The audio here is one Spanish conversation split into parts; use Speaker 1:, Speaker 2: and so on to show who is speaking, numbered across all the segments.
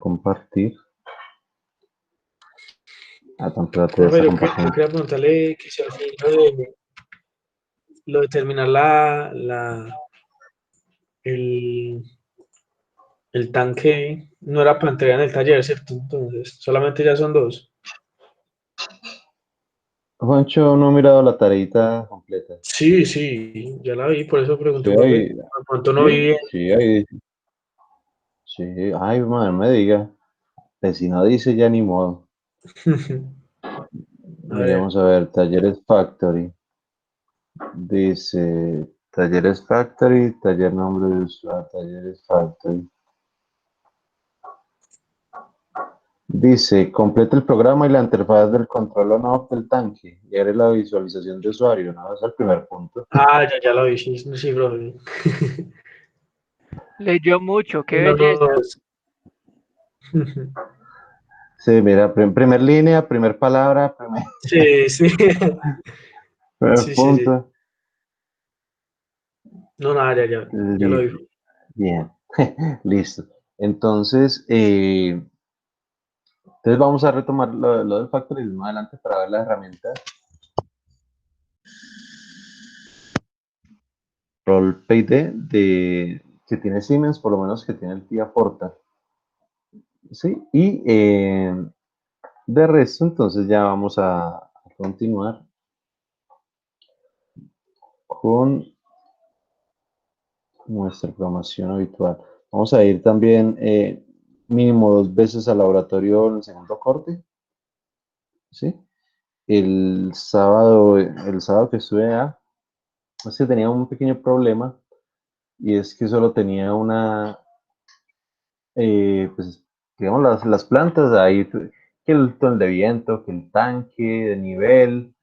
Speaker 1: compartir. Espérate,
Speaker 2: Profe,
Speaker 1: está
Speaker 2: yo
Speaker 1: compartiendo.
Speaker 2: quería preguntarle que si al fin lo de terminar el, el tanque no era para entregar en el taller, ¿cierto? Entonces, solamente ya son dos.
Speaker 1: Juancho no ha mirado la tareita completa.
Speaker 2: Sí, sí, ya la vi, por eso
Speaker 1: Sí,
Speaker 2: pregunté, profe.
Speaker 1: ahí,
Speaker 2: ¿A cuánto no vi
Speaker 1: sí,
Speaker 2: bien?
Speaker 1: sí, ahí, sí, ay, madre, no me diga. Pues si no dice ya ni modo.
Speaker 2: A ver,
Speaker 1: Miremos a ver, Talleres Factory. Dice Talleres Factory, taller nombre de usuario, Talleres Factory. Dice, completa el programa y la interfaz del control on-off del tanque y haré la visualización de usuario, ¿no? Ese es el primer punto.
Speaker 2: ya lo vi, sí, sí, profe.
Speaker 3: Leyó mucho, qué
Speaker 2: No,
Speaker 3: belleza.
Speaker 2: no.
Speaker 1: Sí, mira, primer línea, primer palabra,
Speaker 2: Sí, sí.
Speaker 1: primer
Speaker 2: Sí, sí, sí.
Speaker 1: punto.
Speaker 2: No, nada, ya lo vi.
Speaker 1: Bien, listo. Entonces, entonces vamos a retomar lo del factorismo adelante para ver las herramientas. Rol Payday que tiene Siemens, por lo menos que tiene el TIA Portal. ¿Sí? Y de resto, entonces ya vamos a continuar con nuestra programación habitual. Vamos a ir también mínimo 2 veces al laboratorio en el segundo corte. ¿Sí? El sábado que estuve es que tenía un pequeño problema y es que solo tenía pues, digamos, las plantas ahí, que el túnel de viento, que el tanque de nivel,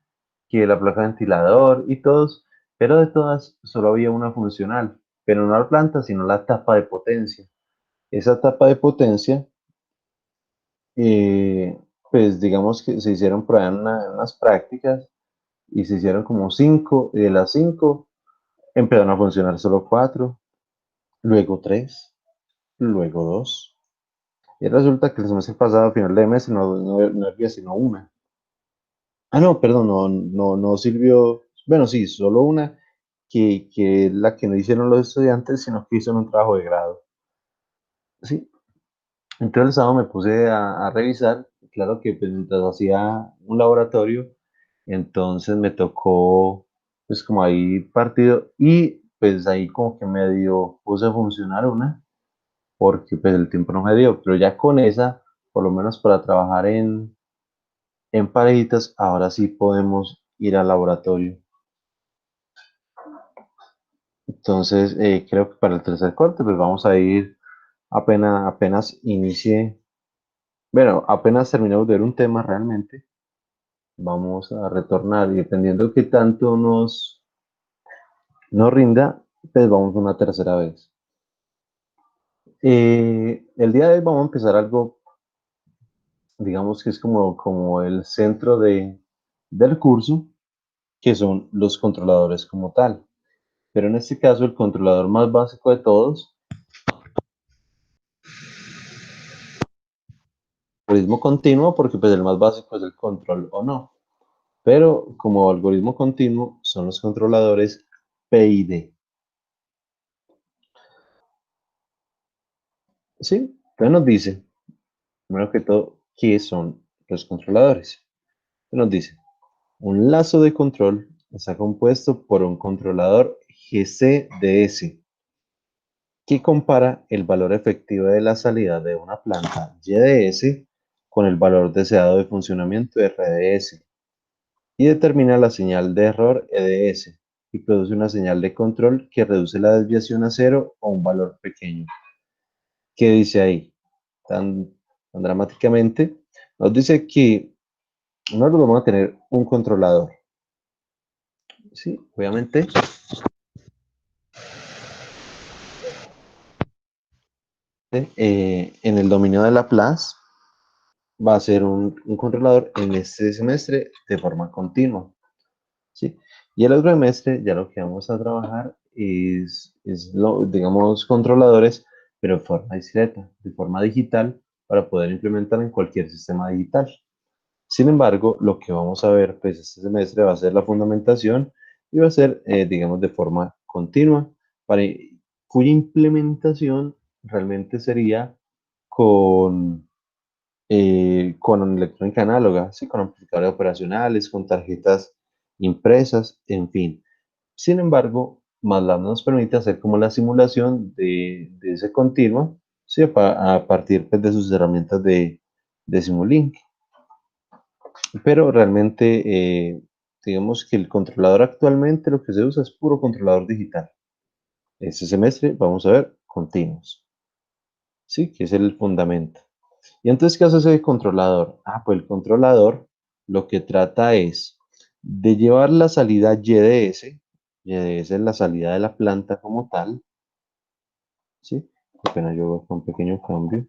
Speaker 1: que la placa ventilador y todos, pero de todas solo había una funcional, pero no la planta, sino la tapa de potencia. Esa tapa de potencia, eh, pues digamos que se hicieron por ahí unas prácticas y se hicieron como 5, y de las 5 empezaron a funcionar solo 4, luego 3, luego 2. Y resulta que el semestre pasado, a final de mes, no había sino una. Ah, no, perdón, no sirvió. Bueno, sí, solo una, que es la que no hicieron los estudiantes, sino que hicieron un trabajo de grado. Sí, entonces el sábado me puse a revisar. Claro que pues, mientras hacía un laboratorio, entonces me tocó, pues como ahí partido, y pues ahí como que medio puse a funcionar una, porque pues el tiempo no me dio, pero ya con esa, por lo menos para trabajar en parejitas, ahora sí podemos ir al laboratorio. Entonces, creo que para el tercer corte, pues vamos a ir apenas inicie, bueno, apenas terminemos de ver un tema realmente, vamos a retornar y dependiendo qué tanto nos rinda, pues vamos una tercera vez. El día de hoy vamos a empezar algo, digamos que es como el centro del curso, que son los controladores como tal. Pero en este caso, el controlador más básico de todos, algoritmo continuo, porque pues el más básico es el control o no. Pero como algoritmo continuo son los controladores PID. ¿Sí? Entonces nos dice, primero que todo, ¿qué son los controladores? Entonces nos dice, un lazo de control está compuesto por un controlador GCDS que compara el valor efectivo de la salida de una planta YDS con el valor deseado de funcionamiento de RDS y determina la señal de error EDS y produce una señal de control que reduce la desviación a cero o un valor pequeño. ¿Qué dice ahí? Tan dramáticamente, nos dice que nosotros vamos a tener un controlador. Sí, obviamente. En el dominio de Laplace va a ser un controlador en este semestre de forma continua. ¿Sí? Y el otro semestre ya lo que vamos a trabajar digamos, controladores, pero de forma discreta, de forma digital, para poder implementar en cualquier sistema digital. Sin embargo, lo que vamos a ver pues, este semestre va a ser la fundamentación y va a ser, digamos, de forma continua, para, cuya implementación realmente sería con electrónica análoga, ¿sí? Con amplificadores operacionales, con tarjetas impresas, en fin. Sin embargo, MATLAB nos permite hacer como la simulación de ese continuo, ¿sí? A partir pues, de sus herramientas de Simulink. Pero realmente, digamos que el controlador actualmente lo que se usa es puro controlador digital. Este semestre vamos a ver continuos, ¿sí? Que es el fundamento. ¿Y entonces qué hace ese controlador? Ah, pues el controlador lo que trata es de llevar la salida YDS, YDS es la salida de la planta como tal, ¿sí? Apenas yo hago un pequeño cambio.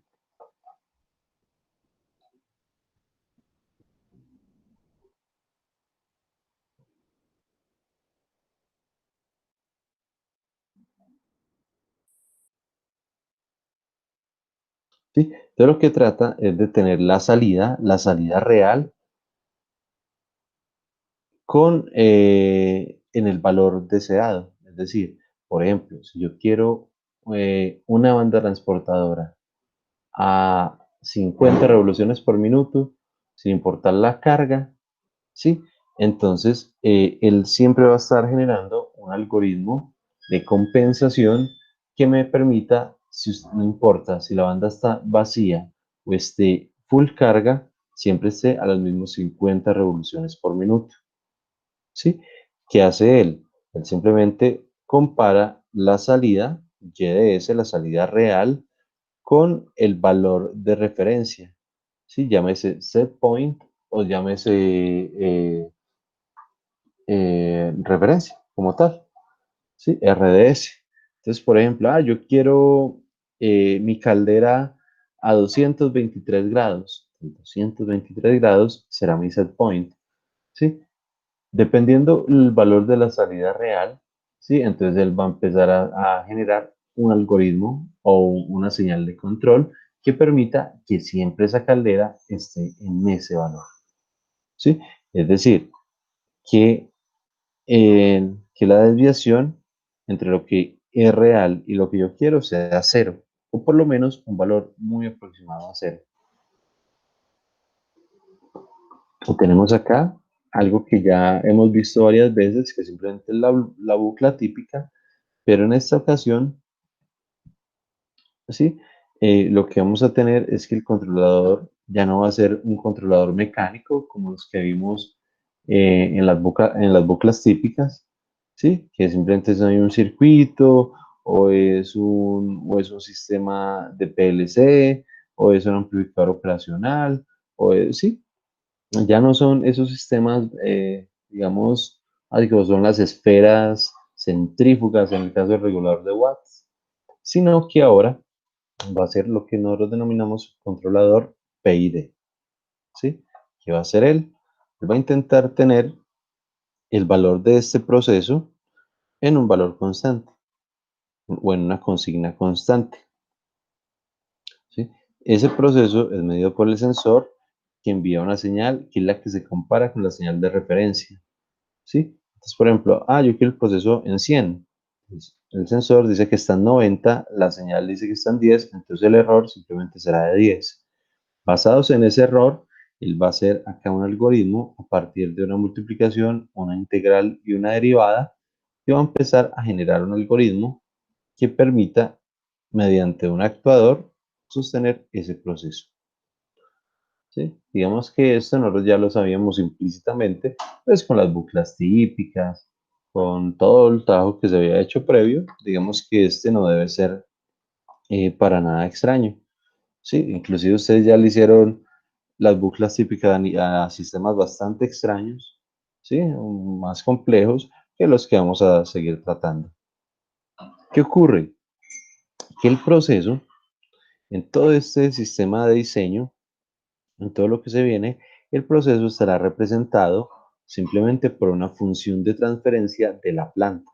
Speaker 1: ¿Sí? Entonces lo que trata es de tener la salida real en el valor deseado. Es decir, por ejemplo, si yo quiero una banda transportadora a 50 revoluciones por minuto, sin importar la carga, ¿sí? Entonces, él siempre va a estar generando un algoritmo de compensación que me permita, no importa si la banda está vacía o esté full carga, siempre esté a las mismas 50 revoluciones por minuto. ¿Sí? ¿Qué hace él? Él simplemente compara la salida, YDS, la salida real, con el valor de referencia. ¿Sí? Llámese set point o llámese referencia como tal. ¿Sí? RDS. Entonces, por ejemplo, yo quiero mi caldera a 223 grados. 223 grados será mi set point. ¿Sí? Dependiendo el valor de la salida real, ¿sí? Entonces él va a empezar a generar un algoritmo o una señal de control que permita que siempre esa caldera esté en ese valor, ¿sí? Es decir, que, que la desviación entre lo que es real y lo que yo quiero sea cero, o por lo menos un valor muy aproximado a cero. Y tenemos acá algo que ya hemos visto varias veces, que simplemente es la bucla típica. Pero en esta ocasión, ¿sí? Lo que vamos a tener es que el controlador ya no va a ser un controlador mecánico como los que vimos en las buclas típicas, ¿sí? Que simplemente es un circuito o es un sistema de PLC o es un amplificador operacional, sí, ya no son esos sistemas, digamos, así como son las esferas centrífugas en el caso del regulador de watts, sino que ahora va a ser lo que nosotros denominamos controlador PID, ¿sí? ¿Qué va a hacer él? Él va a intentar tener el valor de este proceso en un valor constante o en una consigna constante, ¿sí? Ese proceso es medido por el sensor que envía una señal que es la que se compara con la señal de referencia, ¿sí? Entonces, por ejemplo, yo quiero el proceso en 100. Entonces, el sensor dice que está en 90, la señal dice que está en 10, entonces el error simplemente será de 10. Basados en ese error, él va a hacer acá un algoritmo a partir de una multiplicación, una integral y una derivada, que va a empezar a generar un algoritmo que permita, mediante un actuador, sostener ese proceso. ¿Sí? Digamos que esto nosotros ya lo sabíamos implícitamente, pues con las buclas típicas, con todo el trabajo que se había hecho previo, digamos que este no debe ser para nada extraño. Sí, inclusive ustedes ya le hicieron las buclas típicas a sistemas bastante extraños, ¿sí? Más complejos que los que vamos a seguir tratando. ¿Qué ocurre? Que el proceso, en todo este sistema de diseño, en todo lo que se viene, el proceso estará representado simplemente por una función de transferencia de la planta.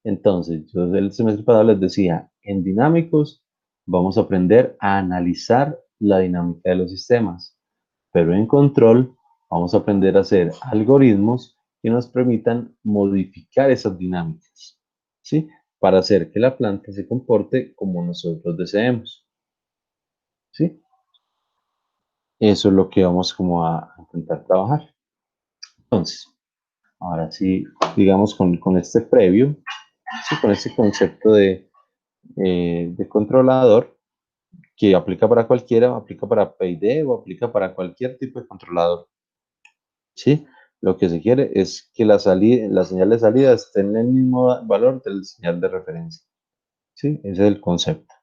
Speaker 1: Entonces, yo el semestre pasado les decía, en dinámicos vamos a aprender a analizar la dinámica de los sistemas. Pero en control vamos a aprender a hacer algoritmos que nos permitan modificar esas dinámicas, ¿sí? Para hacer que la planta se comporte como nosotros deseemos, ¿sí? Eso es lo que vamos como a intentar trabajar. Entonces, ahora sí, digamos con este previo, ¿sí? Con este concepto de controlador, que aplica para cualquiera, aplica para PID o aplica para cualquier tipo de controlador, ¿sí? Lo que se quiere es que la señal de salida esté en el mismo valor del señal de referencia, ¿sí? Ese es el concepto.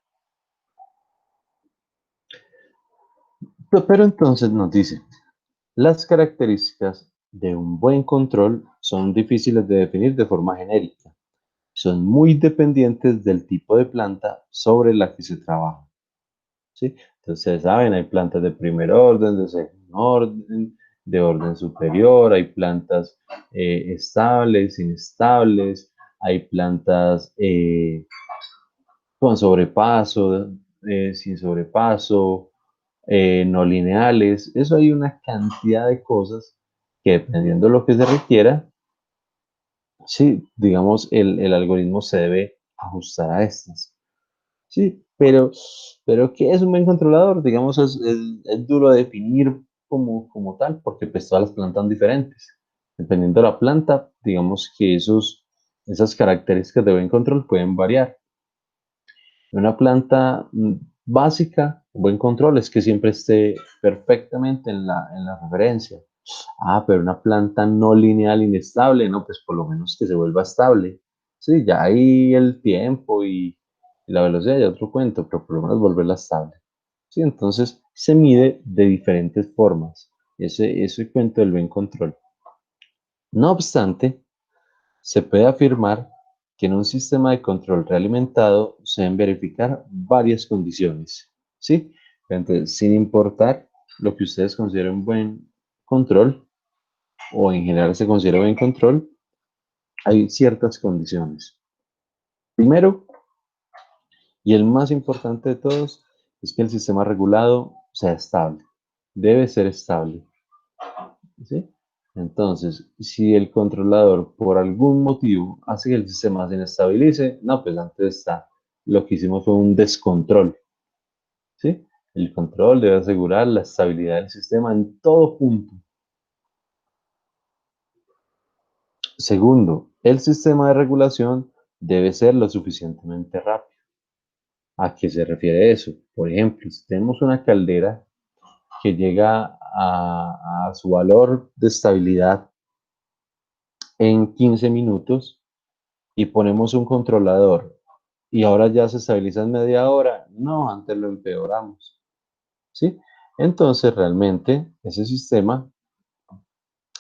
Speaker 1: Pero entonces nos dice, las características de un buen control son difíciles de definir de forma genérica. Son muy dependientes del tipo de planta sobre la que se trabaja, ¿sí? Entonces, saben, hay plantas de primer orden, de segundo orden, de orden superior, hay plantas estables, inestables, hay plantas con sobrepaso, sin sobrepaso, no lineales. Eso hay una cantidad de cosas que dependiendo de lo que se requiera, sí, digamos, el algoritmo se debe ajustar a estas. Sí, pero ¿qué es un buen controlador? Digamos, es duro de definir como tal, porque pues todas las plantas son diferentes. Dependiendo de la planta, digamos que esas características de buen control pueden variar. Una planta básica, un buen control es que siempre esté perfectamente en la referencia. Ah, pero una planta no lineal inestable, no, pues por lo menos que se vuelva estable. Sí, ya ahí el tiempo y la velocidad ya otro cuento, pero por lo menos volverla estable. Sí, entonces se mide de diferentes formas. Ese cuento del buen control. No obstante, se puede afirmar que en un sistema de control realimentado se deben verificar varias condiciones, ¿sí? Entonces, sin importar lo que ustedes consideren buen control, o en general se considera buen control, hay ciertas condiciones. Primero, y el más importante de todos, es que el sistema regulado sea estable. Debe ser estable, ¿sí? Entonces, si el controlador por algún motivo hace que el sistema se inestabilice, no, pues antes está. Lo que hicimos fue un descontrol, ¿sí? El control debe asegurar la estabilidad del sistema en todo punto. Segundo, el sistema de regulación debe ser lo suficientemente rápido. ¿A qué se refiere eso? Por ejemplo, si tenemos una caldera que llega a su valor de estabilidad en 15 minutos y ponemos un controlador y ahora ya se estabiliza en media hora, no, antes lo empeoramos, ¿sí? Entonces, realmente, ese sistema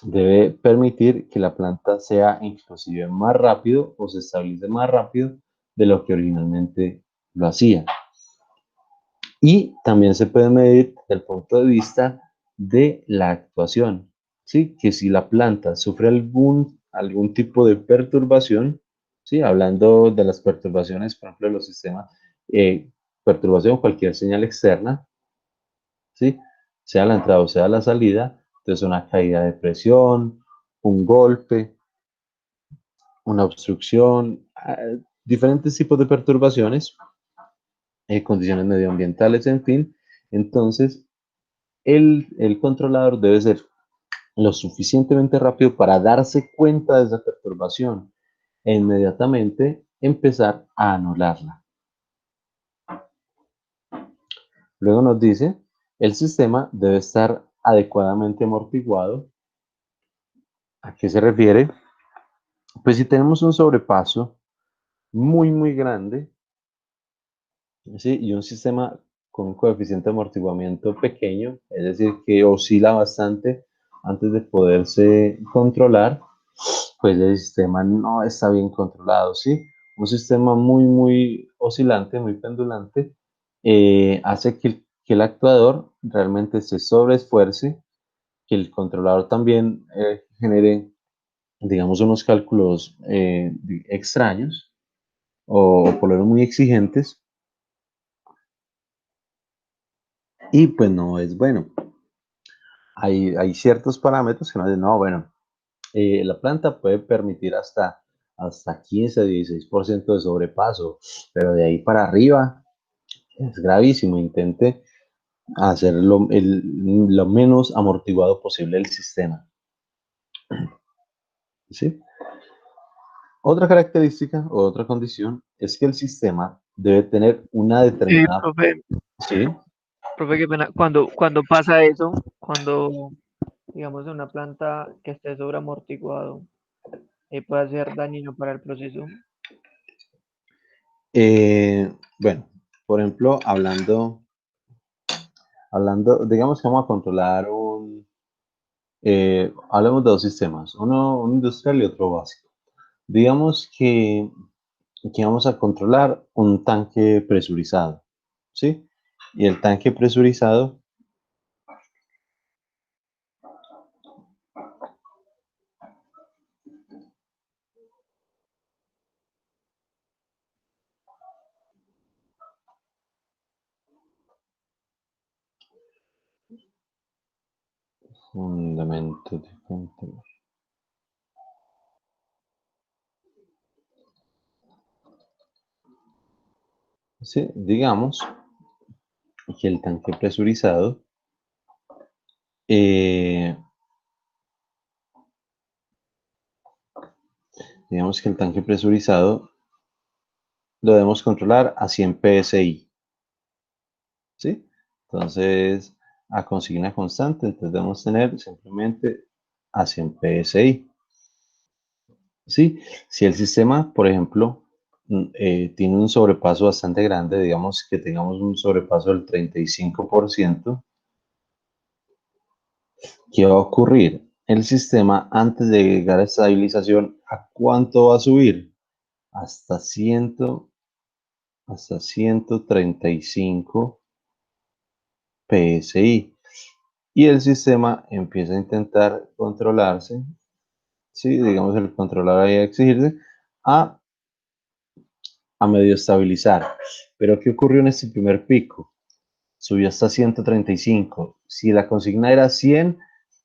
Speaker 1: debe permitir que la planta sea inclusive más rápido o se estabilice más rápido de lo que originalmente lo hacía. Y también se puede medir desde el punto de vista de la actuación, ¿sí? Que si la planta sufre algún tipo de perturbación, ¿sí? Hablando de las perturbaciones, por ejemplo, de los sistemas, perturbación, cualquier señal externa, ¿sí? Sea la entrada o sea la salida, entonces una caída de presión, un golpe, una obstrucción, diferentes tipos de perturbaciones, condiciones medioambientales, en fin. Entonces, el controlador debe ser lo suficientemente rápido para darse cuenta de esa perturbación e inmediatamente empezar a anularla. Luego nos dice, el sistema debe estar adecuadamente amortiguado. ¿A qué se refiere? Pues si tenemos un sobrepaso muy grande, ¿sí? Y un sistema con un coeficiente de amortiguamiento pequeño, es decir, que oscila bastante antes de poderse controlar, pues el sistema no está bien controlado, ¿sí? Un sistema muy oscilante, muy pendulante, hace que el actuador realmente se sobreesfuerce, que el controlador también genere, digamos, unos cálculos extraños o por lo menos muy exigentes, y pues no es bueno. Hay ciertos parámetros que nos dicen, no, bueno, la planta puede permitir hasta 15-16% de sobrepaso, pero de ahí para arriba es gravísimo. Intente hacer lo menos amortiguado posible el sistema. ¿Sí? Otra característica o otra condición es que el sistema debe tener una determinada...
Speaker 3: Profe,
Speaker 1: Sí,
Speaker 3: profe, qué pena. Cuando pasa eso, cuando, digamos, en una planta que esté sobreamortiguado, puede ser dañino para el proceso.
Speaker 1: bueno, por ejemplo, digamos que vamos a controlar hablemos de dos sistemas, uno industrial y otro básico. Digamos que vamos a controlar un tanque presurizado, ¿sí? Y el tanque presurizado, fundamento de control. Sí, digamos que el tanque presurizado eh, digamos que el tanque presurizado lo debemos controlar a 100 psi, ¿sí? Entonces, a consigna constante, entonces debemos tener simplemente a 100 psi, ¿sí? Si el sistema, por ejemplo, tiene un sobrepaso bastante grande, digamos que tengamos un sobrepaso del 35%, ¿qué va a ocurrir? El sistema, antes de llegar a estabilización, ¿a cuánto va a subir? Hasta 100, hasta 135 PSI. Y el sistema empieza a intentar controlarse, ¿sí? Digamos, el controlador ahí a exigirse a, a medio estabilizar. Pero ¿qué ocurrió en este primer pico? Subió hasta 135. Si la consigna era 100,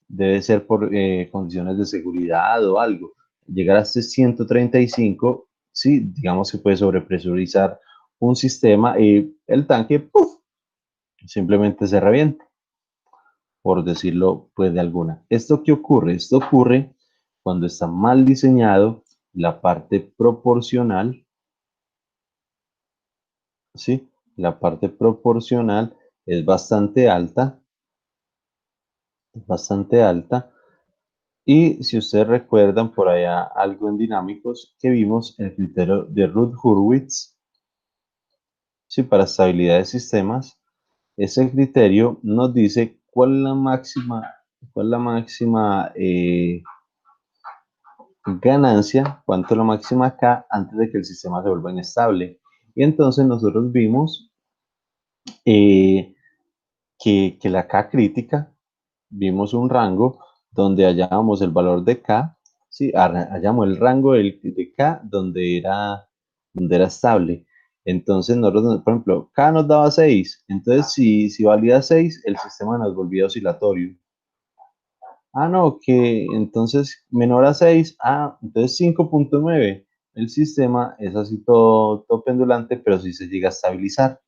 Speaker 1: debe ser por condiciones de seguridad o algo. Llegar hasta 135, sí, digamos que puede sobrepresurizar un sistema y el tanque, ¡puf!, simplemente se revienta, por decirlo pues de alguna. ¿Esto qué ocurre? Esto ocurre cuando está mal diseñado la parte proporcional, ¿sí? La parte proporcional es bastante alta. Y si ustedes recuerdan por allá algo en dinámicos que vimos, el criterio de Ruth-Hurwitz, ¿sí? Para estabilidad de sistemas, ese criterio nos dice cuál es la máxima ganancia, cuánto es la máxima K antes de que el sistema se vuelva inestable. Y entonces nosotros vimos eh, que la K crítica, vimos un rango donde hallábamos el valor de K, ¿sí? Hallamos el rango de K donde era estable. Entonces, nosotros, por ejemplo, K nos daba 6, entonces si valía 6, el sistema nos volvía oscilatorio. Ah, no, que entonces menor a 6, entonces 5.9. El sistema es así todo pendulante, pero sí se llega a estabilizar.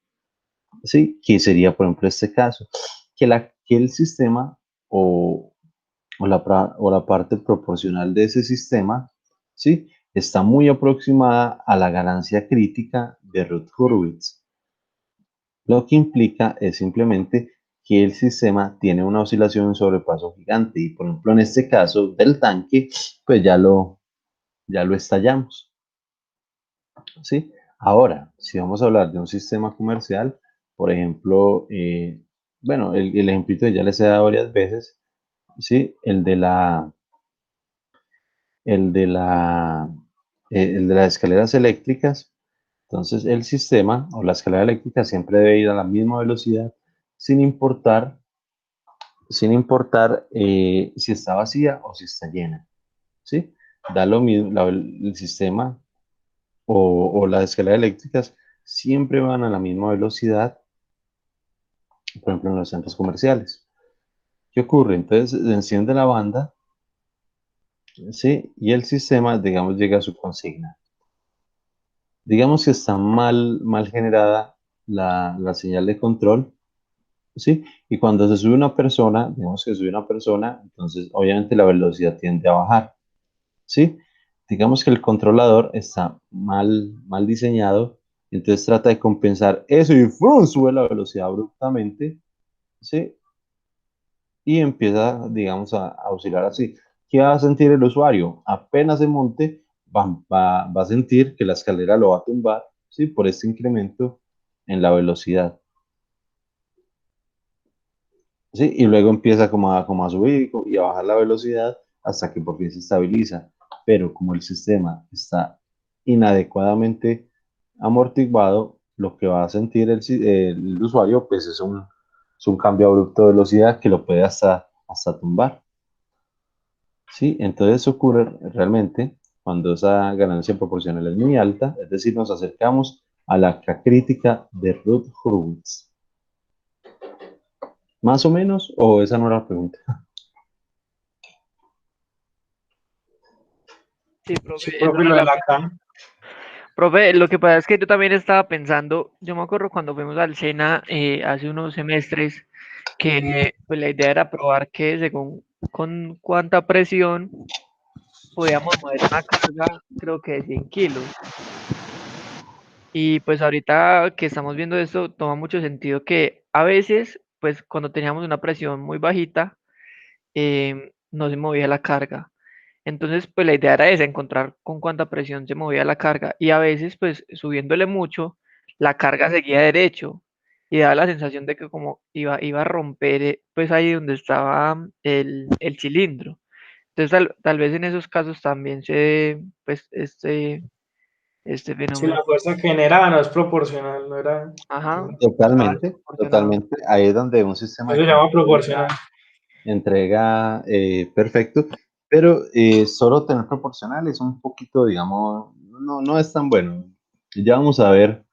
Speaker 1: ¿Sí? Que sería, por ejemplo, este caso, que el sistema o, o la parte proporcional de ese sistema, ¿sí? Está muy aproximada a la ganancia crítica de Ruth-Hurwitz. Lo que implica es simplemente que el sistema tiene una oscilación en sobrepaso gigante y, por ejemplo, en este caso del tanque, pues ya lo estallamos, ¿sí? Ahora, si vamos a hablar de un sistema comercial, por ejemplo, bueno, el ejemplito ya les he dado varias veces, ¿sí? El de la, el de las escaleras eléctricas. Entonces, el sistema o la escalera eléctrica siempre debe ir a la misma velocidad, sin importar, si está vacía o si está llena, ¿sí? Da lo mismo, el sistema o las escaleras eléctricas siempre van a la misma velocidad por ejemplo, en los centros comerciales. ¿Qué ocurre? Entonces, se enciende la banda, ¿sí? Y el sistema, digamos, llega a su consigna. Digamos que está mal generada la señal de control, ¿sí? Y cuando se sube una persona, digamos que sube una persona, entonces obviamente la velocidad tiende a bajar, ¿sí? Digamos que el controlador está mal diseñado, entonces trata de compensar eso y ¡frum! Sube la velocidad abruptamente, ¿sí? Y empieza, digamos, a oscilar así. ¿Qué va a sentir el usuario? Apenas se monte, va a sentir que la escalera lo va a tumbar, ¿sí? Por este incremento en la velocidad, ¿sí? Y luego empieza como a subir y a bajar la velocidad hasta que por fin se estabiliza. Pero como el sistema está inadecuadamente amortiguado, lo que va a sentir el usuario, pues es un cambio abrupto de velocidad que lo puede hasta tumbar. Sí, entonces ocurre realmente cuando esa ganancia proporcional es muy alta, es decir, nos acercamos a la crítica de Ruth Hurwitz. ¿Más o menos? ¿O esa no era la pregunta?
Speaker 3: Sí,
Speaker 2: Sí,
Speaker 3: profe, esa
Speaker 2: profe,
Speaker 3: era
Speaker 2: lo de
Speaker 3: la
Speaker 2: la
Speaker 3: pregunta.
Speaker 2: K.
Speaker 3: Profe, lo que pasa es que yo también estaba pensando, yo me acuerdo cuando fuimos al SENA hace unos semestres, que pues, la idea era probar que según con cuánta presión podíamos mover una carga, creo que de 100 kilos. Y pues ahorita que estamos viendo esto, toma mucho sentido que a veces, pues cuando teníamos una presión muy bajita, no se movía la carga. Entonces, pues la idea era esa, encontrar con cuánta presión se movía la carga. Y a veces, pues subiéndole mucho, la carga seguía derecho y daba la sensación de que como iba a romper, pues ahí donde estaba el cilindro. Entonces, tal vez en esos casos también se dé, pues, este
Speaker 2: Si
Speaker 3: fenómeno.
Speaker 2: la fuerza que generaba no es proporcional, no era,
Speaker 3: Ajá, estaba
Speaker 1: Totalmente,
Speaker 3: desproporcionado.
Speaker 1: totalmente. Ahí es donde un sistema
Speaker 2: eso
Speaker 1: de
Speaker 2: se llama
Speaker 1: control
Speaker 2: proporcional.
Speaker 1: entrega perfecto, pero solo tener proporcional es un poquito, digamos, no es tan bueno. Ya vamos a ver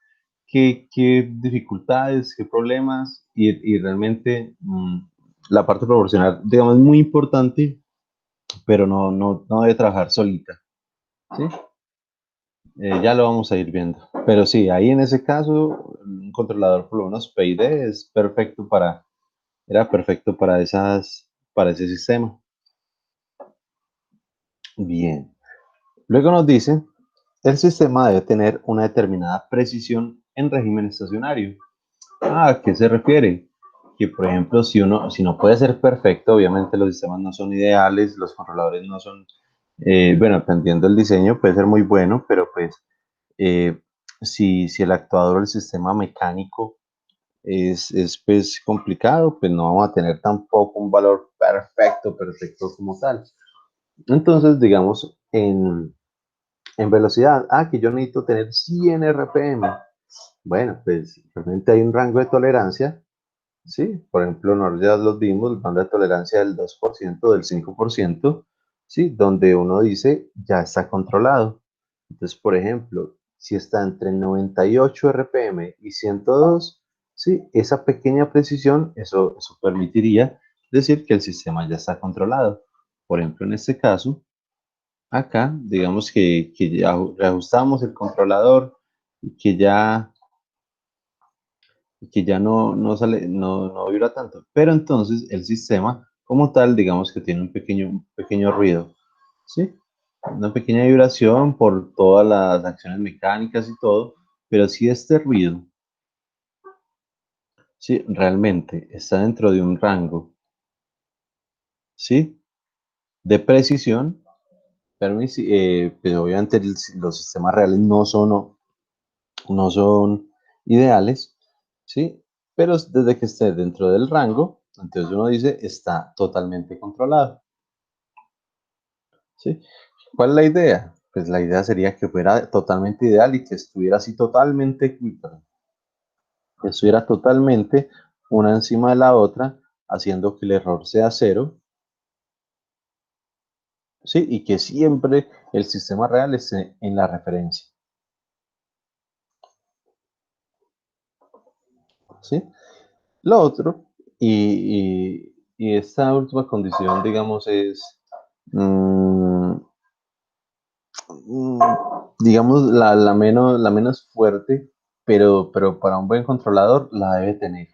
Speaker 1: qué dificultades, qué problemas y realmente la parte proporcional, digamos, es muy importante, pero no debe trabajar solita, ¿sí? Ya lo vamos a ir viendo. Pero sí, ahí en ese caso, un controlador por lo menos PID es perfecto era perfecto para ese sistema. Bien. Luego nos dice, el sistema debe tener una determinada precisión en régimen estacionario. ¿A qué se refiere? Que, por ejemplo, si no puede ser perfecto, obviamente los sistemas no son ideales, los controladores no son, bueno, dependiendo del diseño, puede ser muy bueno, pero pues eh, si el actuador o el sistema mecánico es pues complicado, pues no vamos a tener tampoco un valor perfecto como tal. Entonces, digamos, en velocidad, que yo necesito tener 100 RPM. Bueno, pues realmente hay un rango de tolerancia, ¿sí? Por ejemplo, nosotros ya los vimos, el banda de tolerancia del 2%, del 5%, ¿sí? Donde uno dice, ya está controlado. Entonces, por ejemplo, si está entre 98 RPM y 102, ¿sí? Esa pequeña precisión, eso permitiría decir que el sistema ya está controlado. Por ejemplo, en este caso, acá, digamos que ya reajustamos el controlador y que ya no sale, no vibra tanto. Pero entonces el sistema, como tal, digamos que tiene un pequeño ruido, ¿sí? Una pequeña vibración por todas las acciones mecánicas y todo, pero si este ruido, ¿sí? Realmente está dentro de un rango, ¿sí? De precisión, pero obviamente los sistemas reales no son ideales, ¿sí? Pero desde que esté dentro del rango, entonces uno dice está totalmente controlado, ¿sí? ¿Cuál es la idea? Pues la idea sería que fuera totalmente ideal y que estuviera así totalmente, que estuviera totalmente una encima de la otra, haciendo que el error sea cero, ¿sí? Y que siempre el sistema real esté en la referencia, ¿sí? Lo otro, y esta última condición, digamos, es, mm, mm, digamos, la menos fuerte, pero para un buen controlador la debe tener,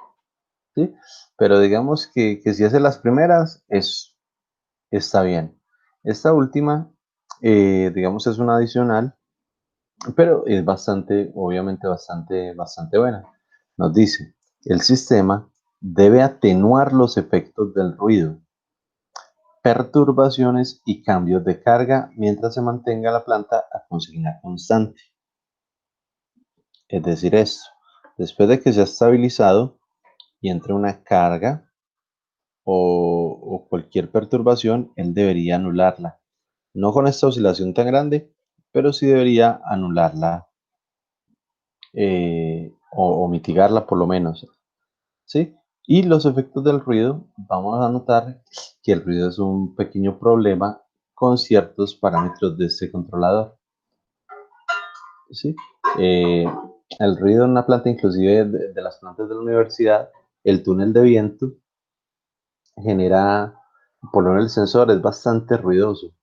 Speaker 1: ¿sí? Pero digamos que si hace las primeras, está bien. Esta última, digamos, es una adicional, pero es bastante, obviamente, bastante buena. Nos dice, el sistema debe atenuar los efectos del ruido, perturbaciones y cambios de carga mientras se mantenga la planta a consigna constante. Es decir, esto, después de que se ha estabilizado y entre una carga o cualquier perturbación, él debería anularla. No con esta oscilación tan grande, pero sí debería anularla o mitigarla por lo menos, ¿sí? Y los efectos del ruido, vamos a notar que el ruido es un pequeño problema con ciertos parámetros de este controlador, ¿sí? Eh, el ruido en una planta, inclusive de las plantas de la universidad, el túnel de viento genera, por lo menos el sensor es bastante ruidoso.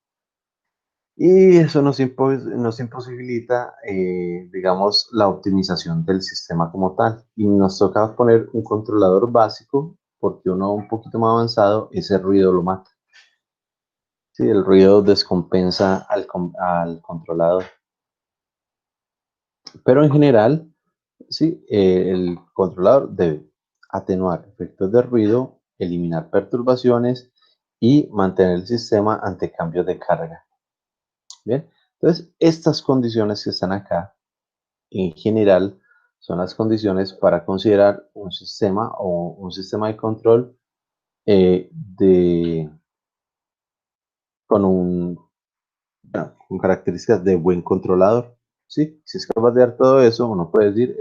Speaker 1: Y eso nos imposibilita, digamos, la optimización del sistema como tal. Y nos toca poner un controlador básico, porque uno un poquito más avanzado, ese ruido lo mata. Sí, el ruido descompensa al controlador. Pero en general, sí, el controlador debe atenuar efectos de ruido, eliminar perturbaciones y mantener el sistema ante cambios de carga. Bien, entonces estas condiciones que están acá en general son las condiciones para considerar un sistema o un sistema de control de, con, con características de buen controlador. ¿Sí? Si es capaz de dar todo eso, uno puede decir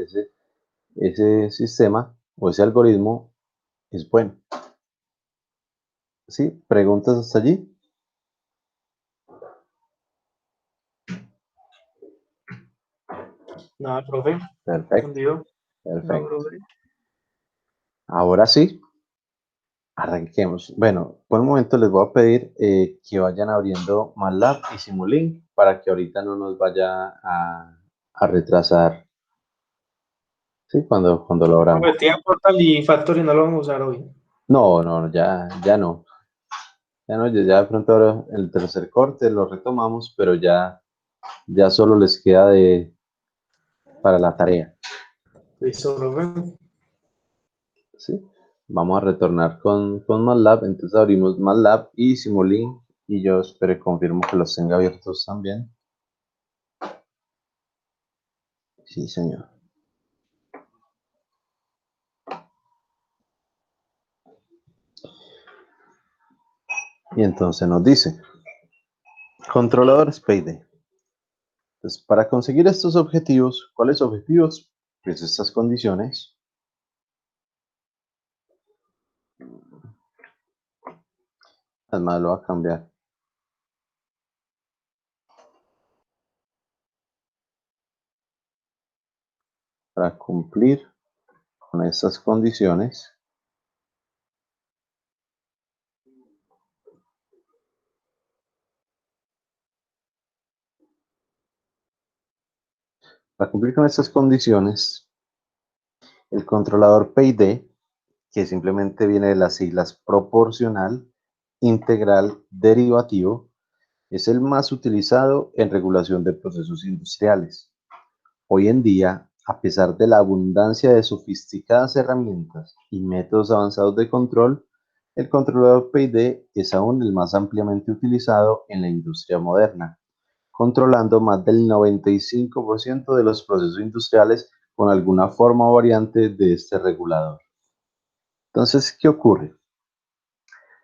Speaker 1: ese sistema o ese algoritmo es bueno. ¿Sí? ¿Preguntas hasta allí?
Speaker 2: Nada, profe.
Speaker 1: Perfecto,
Speaker 2: Entendido.
Speaker 3: No,
Speaker 1: perfecto.
Speaker 3: profe.
Speaker 1: Ahora sí, arranquemos. Bueno, por un momento les voy a pedir que vayan abriendo MATLAB y Simulink para que ahorita no nos vaya a retrasar, ¿sí? Cuando lo abramos.
Speaker 2: Profe, tía Portal y Factory no lo vamos a usar hoy.
Speaker 1: No, no, ya no. Ya no, ya de pronto ahora el tercer corte lo retomamos, pero ya solo les queda para la tarea,
Speaker 2: Listo, profe.
Speaker 1: ¿sí? Vamos a retornar con MATLAB, entonces abrimos MATLAB y Simulink y yo espero y confirmo que los tenga abiertos también. Sí, señor. Y entonces nos dice, controladores PID. Entonces, para conseguir estos objetivos, ¿cuáles objetivos? Pues estas condiciones. Además lo va a cambiar. Para cumplir con estas condiciones, para cumplir con estas condiciones, el controlador PID, que simplemente viene de las siglas proporcional, integral, derivativo, es el más utilizado en regulación de procesos industriales. Hoy en día, a pesar de la abundancia de sofisticadas herramientas y métodos avanzados de control, el controlador PID es aún el más ampliamente utilizado en la industria moderna, controlando más del 95% de los procesos industriales con alguna forma o variante de este regulador. Entonces, ¿qué ocurre?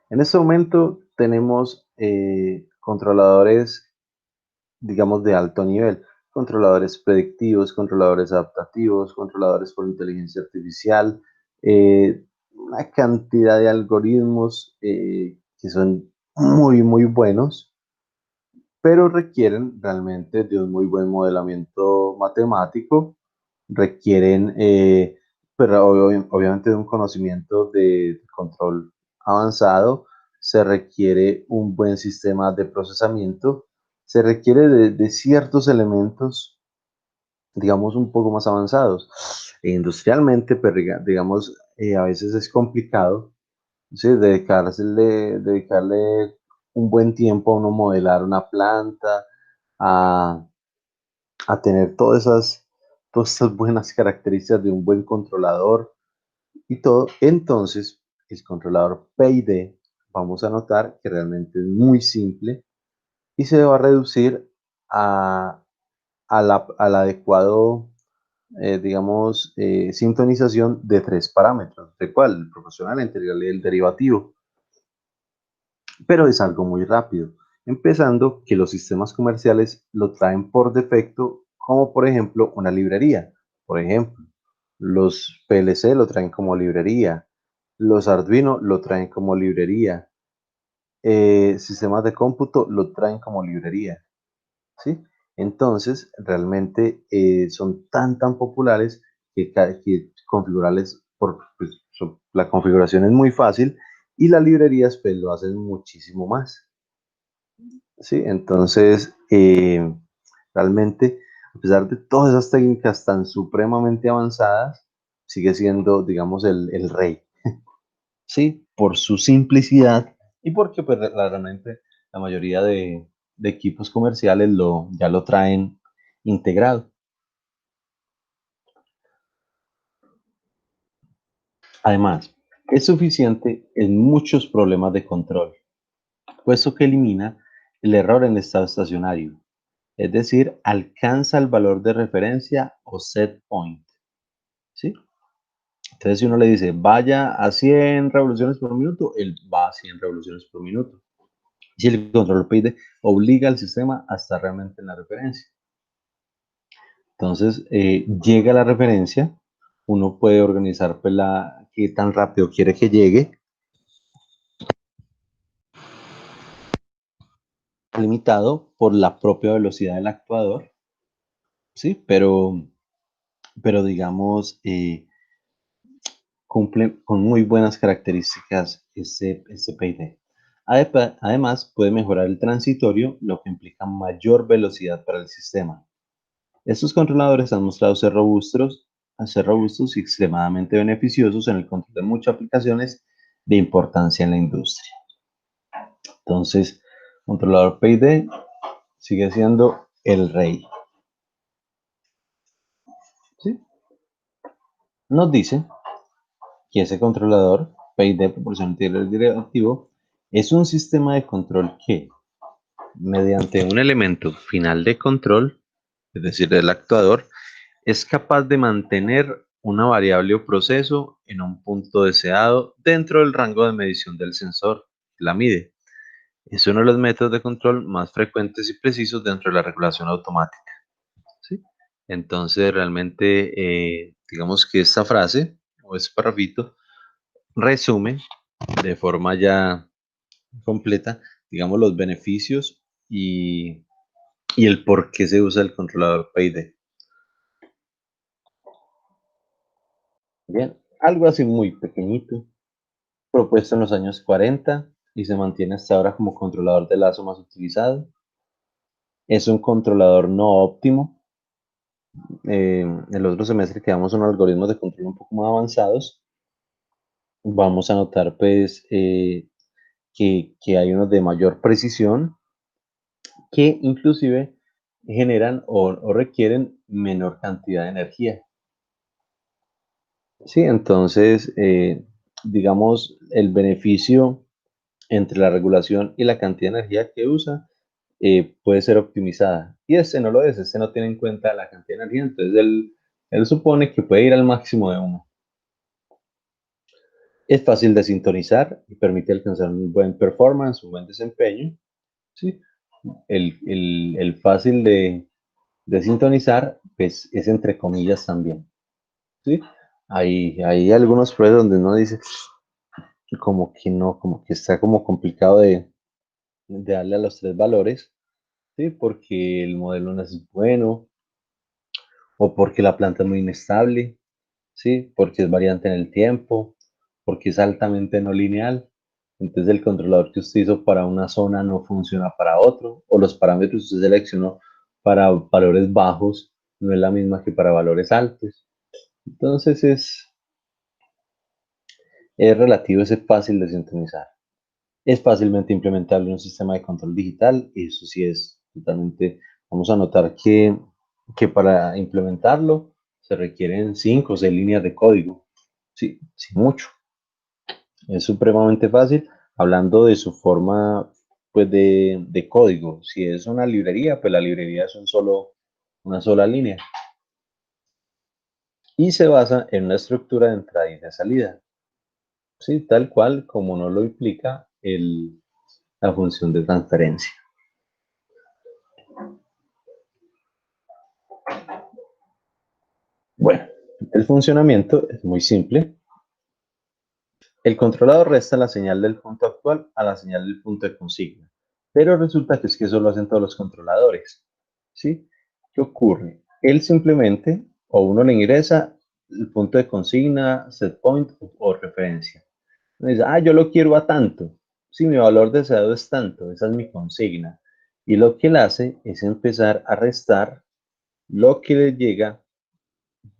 Speaker 1: En este momento tenemos controladores, digamos, de alto nivel. Controladores predictivos, controladores adaptativos, controladores por inteligencia artificial, una cantidad de algoritmos que son muy buenos, pero requieren realmente de un muy buen modelamiento matemático, requieren pero obviamente de un conocimiento de control avanzado, se requiere un buen sistema de procesamiento, se requiere de ciertos elementos, digamos, un poco más avanzados. E industrialmente, pero digamos, a veces es complicado, ¿sí? Dedicarle un buen tiempo a uno modelar una planta, a, a tener todas esas buenas características de un buen controlador y todo. Entonces, el controlador PID, vamos a notar que realmente es muy simple y se va a reducir a, al adecuado, digamos, sintonización de tres parámetros, de cuál, el proporcional, el integral y el derivativo. Pero es algo muy rápido, empezando que los sistemas comerciales lo traen por defecto, como por ejemplo una librería. Por ejemplo, los PLC lo traen como librería, los Arduino lo traen como librería, sistemas de cómputo lo traen como librería, ¿sí? Entonces, realmente son tan populares que configurarles, pues, la configuración es muy fácil y las librerías pues lo hacen muchísimo más, ¿sí? Entonces, realmente, a pesar de todas esas técnicas tan supremamente avanzadas, sigue siendo, digamos, el rey, ¿sí? Por su simplicidad y porque pues, realmente la mayoría de equipos comerciales ya lo traen integrado. Además, es suficiente en muchos problemas de control, puesto que elimina el error en estado estacionario, es decir, alcanza el valor de referencia o set point, ¿sí? Entonces, si uno le dice vaya a 100 revoluciones por minuto, él va a 100 revoluciones por minuto. Si el control PID obliga al sistema a estar realmente en la referencia. Entonces, llega la referencia, uno puede organizar pues, qué tan rápido quiere que llegue, limitado por la propia velocidad del actuador, ¿sí? Pero digamos, cumple con muy buenas características este PID. Además, puede mejorar el transitorio, lo que implica mayor velocidad para el sistema. Estos controladores han mostrado ser robustos y extremadamente beneficiosos en el control de muchas aplicaciones de importancia en la industria. Entonces, controlador PID sigue siendo el rey. ¿Sí? Nos dice que ese controlador PID proporcional integral derivativo es un sistema de control que, mediante un elemento final de control, es decir, el actuador, es capaz de mantener una variable o proceso en un punto deseado dentro del rango de medición del sensor que la mide. Es uno de los métodos de control más frecuentes y precisos dentro de la regulación automática, ¿sí? Entonces, realmente, digamos que esta frase o este parrafito resume de forma ya completa, digamos, los beneficios y el por qué se usa el controlador PID. Bien, algo así muy pequeñito, propuesto en los años 40 y se mantiene hasta ahora como controlador de lazo más utilizado. Es un controlador no óptimo. El otro semestre que damos unos algoritmos de control un poco más avanzados, vamos a notar pues que hay unos de mayor precisión que inclusive generan o requieren menor cantidad de energía. Sí, entonces, digamos, el beneficio entre la regulación y la cantidad de energía que usa puede ser optimizada. Y este no lo es, este no tiene en cuenta la cantidad de energía, entonces él supone que puede ir al máximo de uno. Es fácil de sintonizar y permite alcanzar un buen performance, un buen desempeño. ¿Sí? El fácil de sintonizar pues, es entre comillas también. ¿Sí? Hay algunos pruebas donde uno dice como que no, como que está como complicado de darle a los tres valores, ¿sí? Porque el modelo no es bueno o porque la planta es muy inestable, ¿sí? Porque es variante en el tiempo, porque es altamente no lineal. Entonces el controlador que usted hizo para una zona no funciona para otro, o los parámetros que usted seleccionó para valores bajos no es la misma que para valores altos. Entonces es relativo, es fácil de sintonizar. Es fácilmente implementable en un sistema de control digital, y eso sí es totalmente, vamos a notar que para implementarlo se requieren 5 o 6 líneas de código, sí, sí mucho. Es supremamente fácil, hablando de su forma pues de código. Si es una librería, pues la librería es una sola línea. Y se basa en una estructura de entrada y de salida. Sí, tal cual como nos lo implica la función de transferencia. Bueno, el funcionamiento es muy simple. El controlador resta la señal del punto actual a la señal del punto de consigna. Pero resulta que es que eso lo hacen todos los controladores. ¿Sí? ¿Qué ocurre? Él simplemente, o uno le ingresa el punto de consigna, set point o referencia. Dice, yo lo quiero a tanto. Sí, mi valor deseado es tanto. Esa es mi consigna. Y lo que él hace es empezar a restar lo que le llega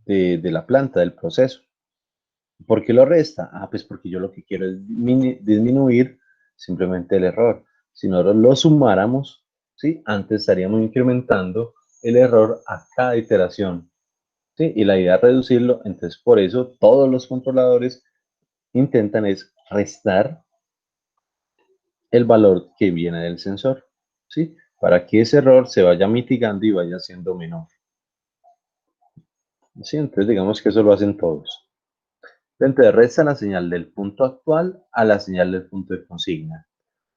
Speaker 1: de la planta, del proceso. ¿Por qué lo resta? Pues porque yo lo que quiero es disminuir simplemente el error. Si nosotros lo sumáramos, ¿sí? Antes estaríamos incrementando el error a cada iteración, ¿sí? Y la idea es reducirlo, entonces por eso todos los controladores intentan es restar el valor que viene del sensor, ¿sí? Para que ese error se vaya mitigando y vaya siendo menor. ¿Sí? Entonces digamos que eso lo hacen todos. Entonces resta la señal del punto actual a la señal del punto de consigna,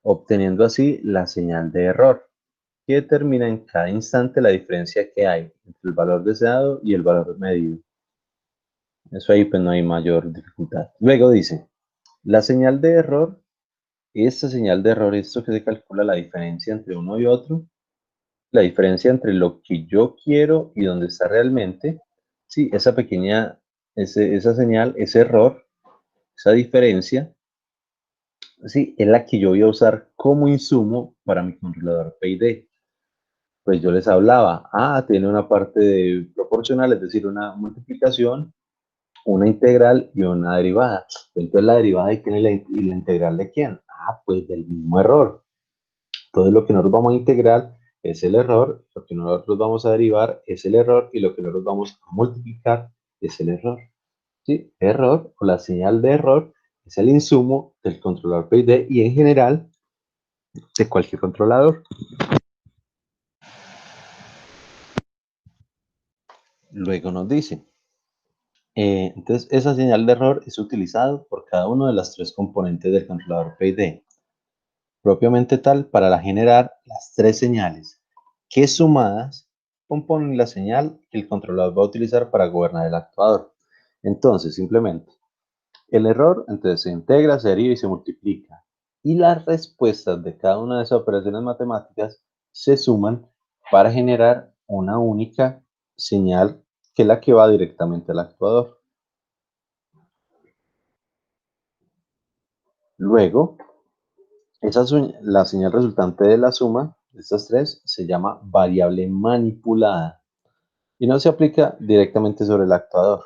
Speaker 1: obteniendo así la señal de error, que determina en cada instante la diferencia que hay entre el valor deseado y el valor medido. Eso ahí pues no hay mayor dificultad. Luego dice, la señal de error, esta señal de error, esto que se calcula la diferencia entre uno y otro, la diferencia entre lo que yo quiero y donde está realmente, sí, esa pequeña, esa señal, ese error, esa diferencia, sí, es la que yo voy a usar como insumo para mi controlador PID. Pues yo les hablaba, tiene una parte proporcional, es decir, una multiplicación, una integral y una derivada. Entonces la derivada de quién y la integral de quién. Pues del mismo error. Entonces lo que nosotros vamos a integrar es el error, lo que nosotros vamos a derivar es el error y lo que nosotros vamos a multiplicar es el error. ¿Sí? Error o la señal de error es el insumo del controlador PID y en general de cualquier controlador. Luego nos dice, entonces esa señal de error es utilizada por cada uno de las tres componentes del controlador PID, propiamente tal para generar las tres señales, que sumadas componen la señal que el controlador va a utilizar para gobernar el actuador. Entonces, simplemente, el error entonces se integra, se deriva y se multiplica. Y las respuestas de cada una de esas operaciones matemáticas se suman para generar una única señal que es la que va directamente al actuador. Luego, la señal resultante de la suma de estas tres se llama variable manipulada y no se aplica directamente sobre el actuador.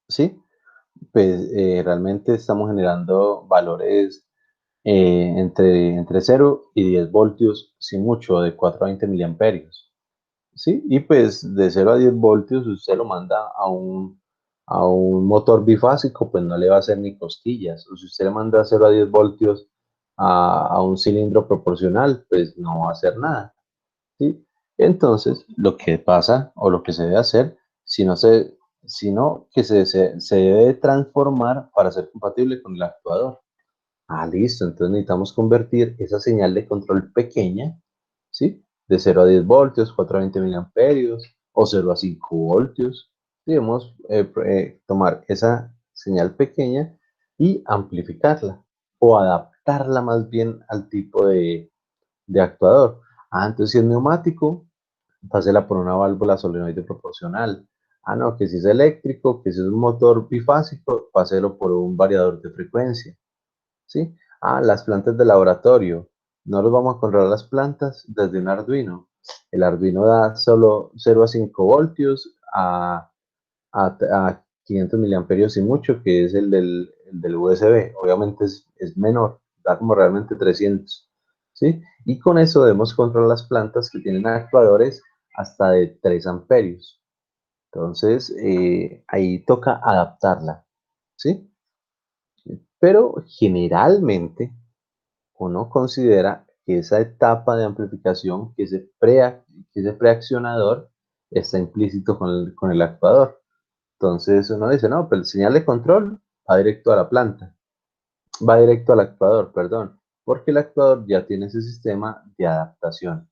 Speaker 1: ¿Sí? Pues realmente estamos generando valores entre 0 y 10 voltios, sin mucho, de 4 a 20 miliamperios. ¿Sí? Y pues de 0 a 10 voltios usted lo manda a un motor bifásico, pues no le va a hacer ni cosquillas. O si usted le manda 0 a 10 voltios a un cilindro proporcional, pues no va a hacer nada. ¿Sí? Entonces, lo que pasa o lo que se debe hacer, sino que se debe transformar para ser compatible con el actuador. Listo, entonces necesitamos convertir esa señal de control pequeña, ¿sí? De 0 a 10 voltios, 4 a 20 miliamperios o 0 a 5 voltios. Debemos tomar esa señal pequeña y amplificarla o adaptarla más bien al tipo de actuador. Entonces si es neumático, pásela por una válvula solenoide proporcional. Ah, no, que si es eléctrico, que si es un motor bifásico, páselo por un variador de frecuencia, ¿sí? Ah, las plantas de laboratorio. No los vamos a controlar las plantas desde un Arduino. El Arduino da solo 0 a 5 voltios a 500 miliamperios y mucho, que es el del USB. Obviamente es menor, da como realmente 300, ¿sí? Y con eso debemos controlar las plantas que tienen actuadores hasta de 3 amperios. Entonces, ahí toca adaptarla, ¿sí? Pero generalmente uno considera que esa etapa de amplificación, que ese preaccionador, está implícito con el actuador. Entonces uno dice, no, pero el señal de control va directo a la planta, va directo al actuador, perdón, porque el actuador ya tiene ese sistema de adaptación.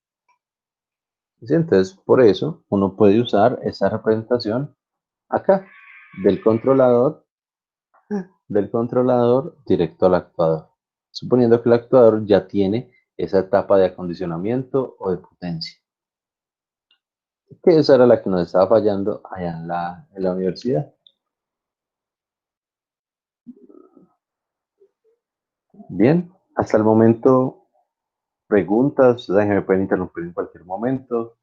Speaker 1: ¿Sí? Entonces, por eso uno puede usar esa representación acá, del controlador, del controlador directo al actuador, suponiendo que el actuador ya tiene esa etapa de acondicionamiento o de potencia, que esa era la que nos estaba fallando allá en la universidad. Bien, hasta el momento, preguntas, ustedes me pueden interrumpir en cualquier momento,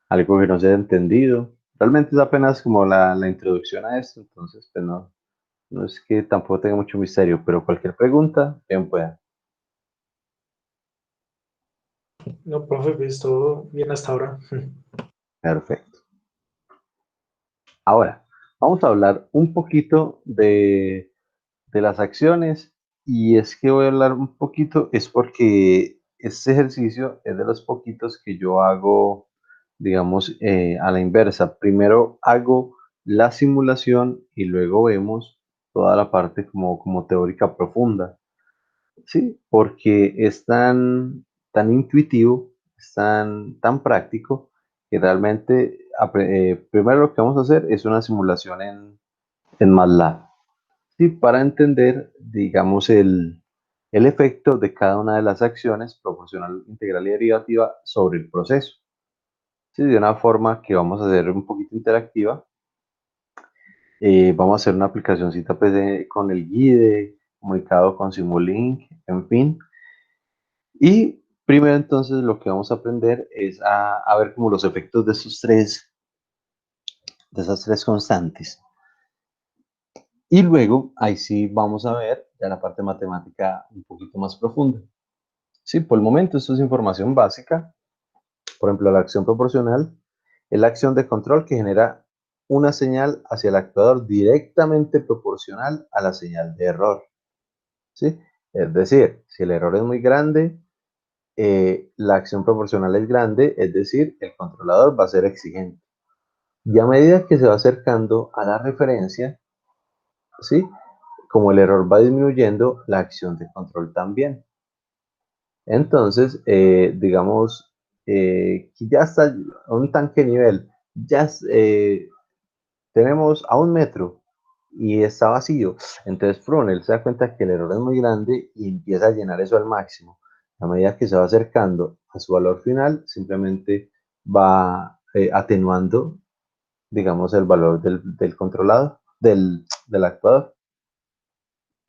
Speaker 1: algo que no se haya entendido. Realmente es apenas como la introducción a esto, entonces pues no es que tampoco tenga mucho misterio, pero cualquier pregunta, bien pueda.
Speaker 2: No, profe, pues todo bien hasta ahora.
Speaker 1: Perfecto. Ahora, vamos a hablar un poquito de las acciones, y es que voy a hablar un poquito, es porque este ejercicio es de los poquitos que yo hago, digamos, a la inversa. Primero hago la simulación y luego vemos toda la parte como teórica profunda, ¿sí? Porque es tan intuitivo, es tan práctico, que realmente primero lo que vamos a hacer es una simulación en MATLAB. Sí, para entender, digamos, el efecto de cada una de las acciones proporcional, integral y derivativa sobre el proceso. Sí, de una forma que vamos a hacer un poquito interactiva. Vamos a hacer una aplicacióncita pues, con el guide, comunicado con Simulink, en fin. Y primero entonces lo que vamos a aprender es a ver como los efectos de esas tres constantes. Y luego, ahí sí vamos a ver ya la parte matemática un poquito más profunda. Sí, por el momento esto es información básica. Por ejemplo, la acción proporcional es la acción de control que genera una señal hacia el actuador directamente proporcional a la señal de error. ¿Sí? Es decir, si el error es muy grande, la acción proporcional es grande, es decir, el controlador va a ser exigente. Y a medida que se va acercando a la referencia, ¿sí? Como el error va disminuyendo, la acción de control también. Entonces, digamos que ya está a un tanque nivel, ya tenemos a 1 metro y está vacío. Entonces, Fronel se da cuenta que el error es muy grande y empieza a llenar eso al máximo. A medida que se va acercando a su valor final, simplemente va atenuando, digamos, el valor del controlado, del actuador.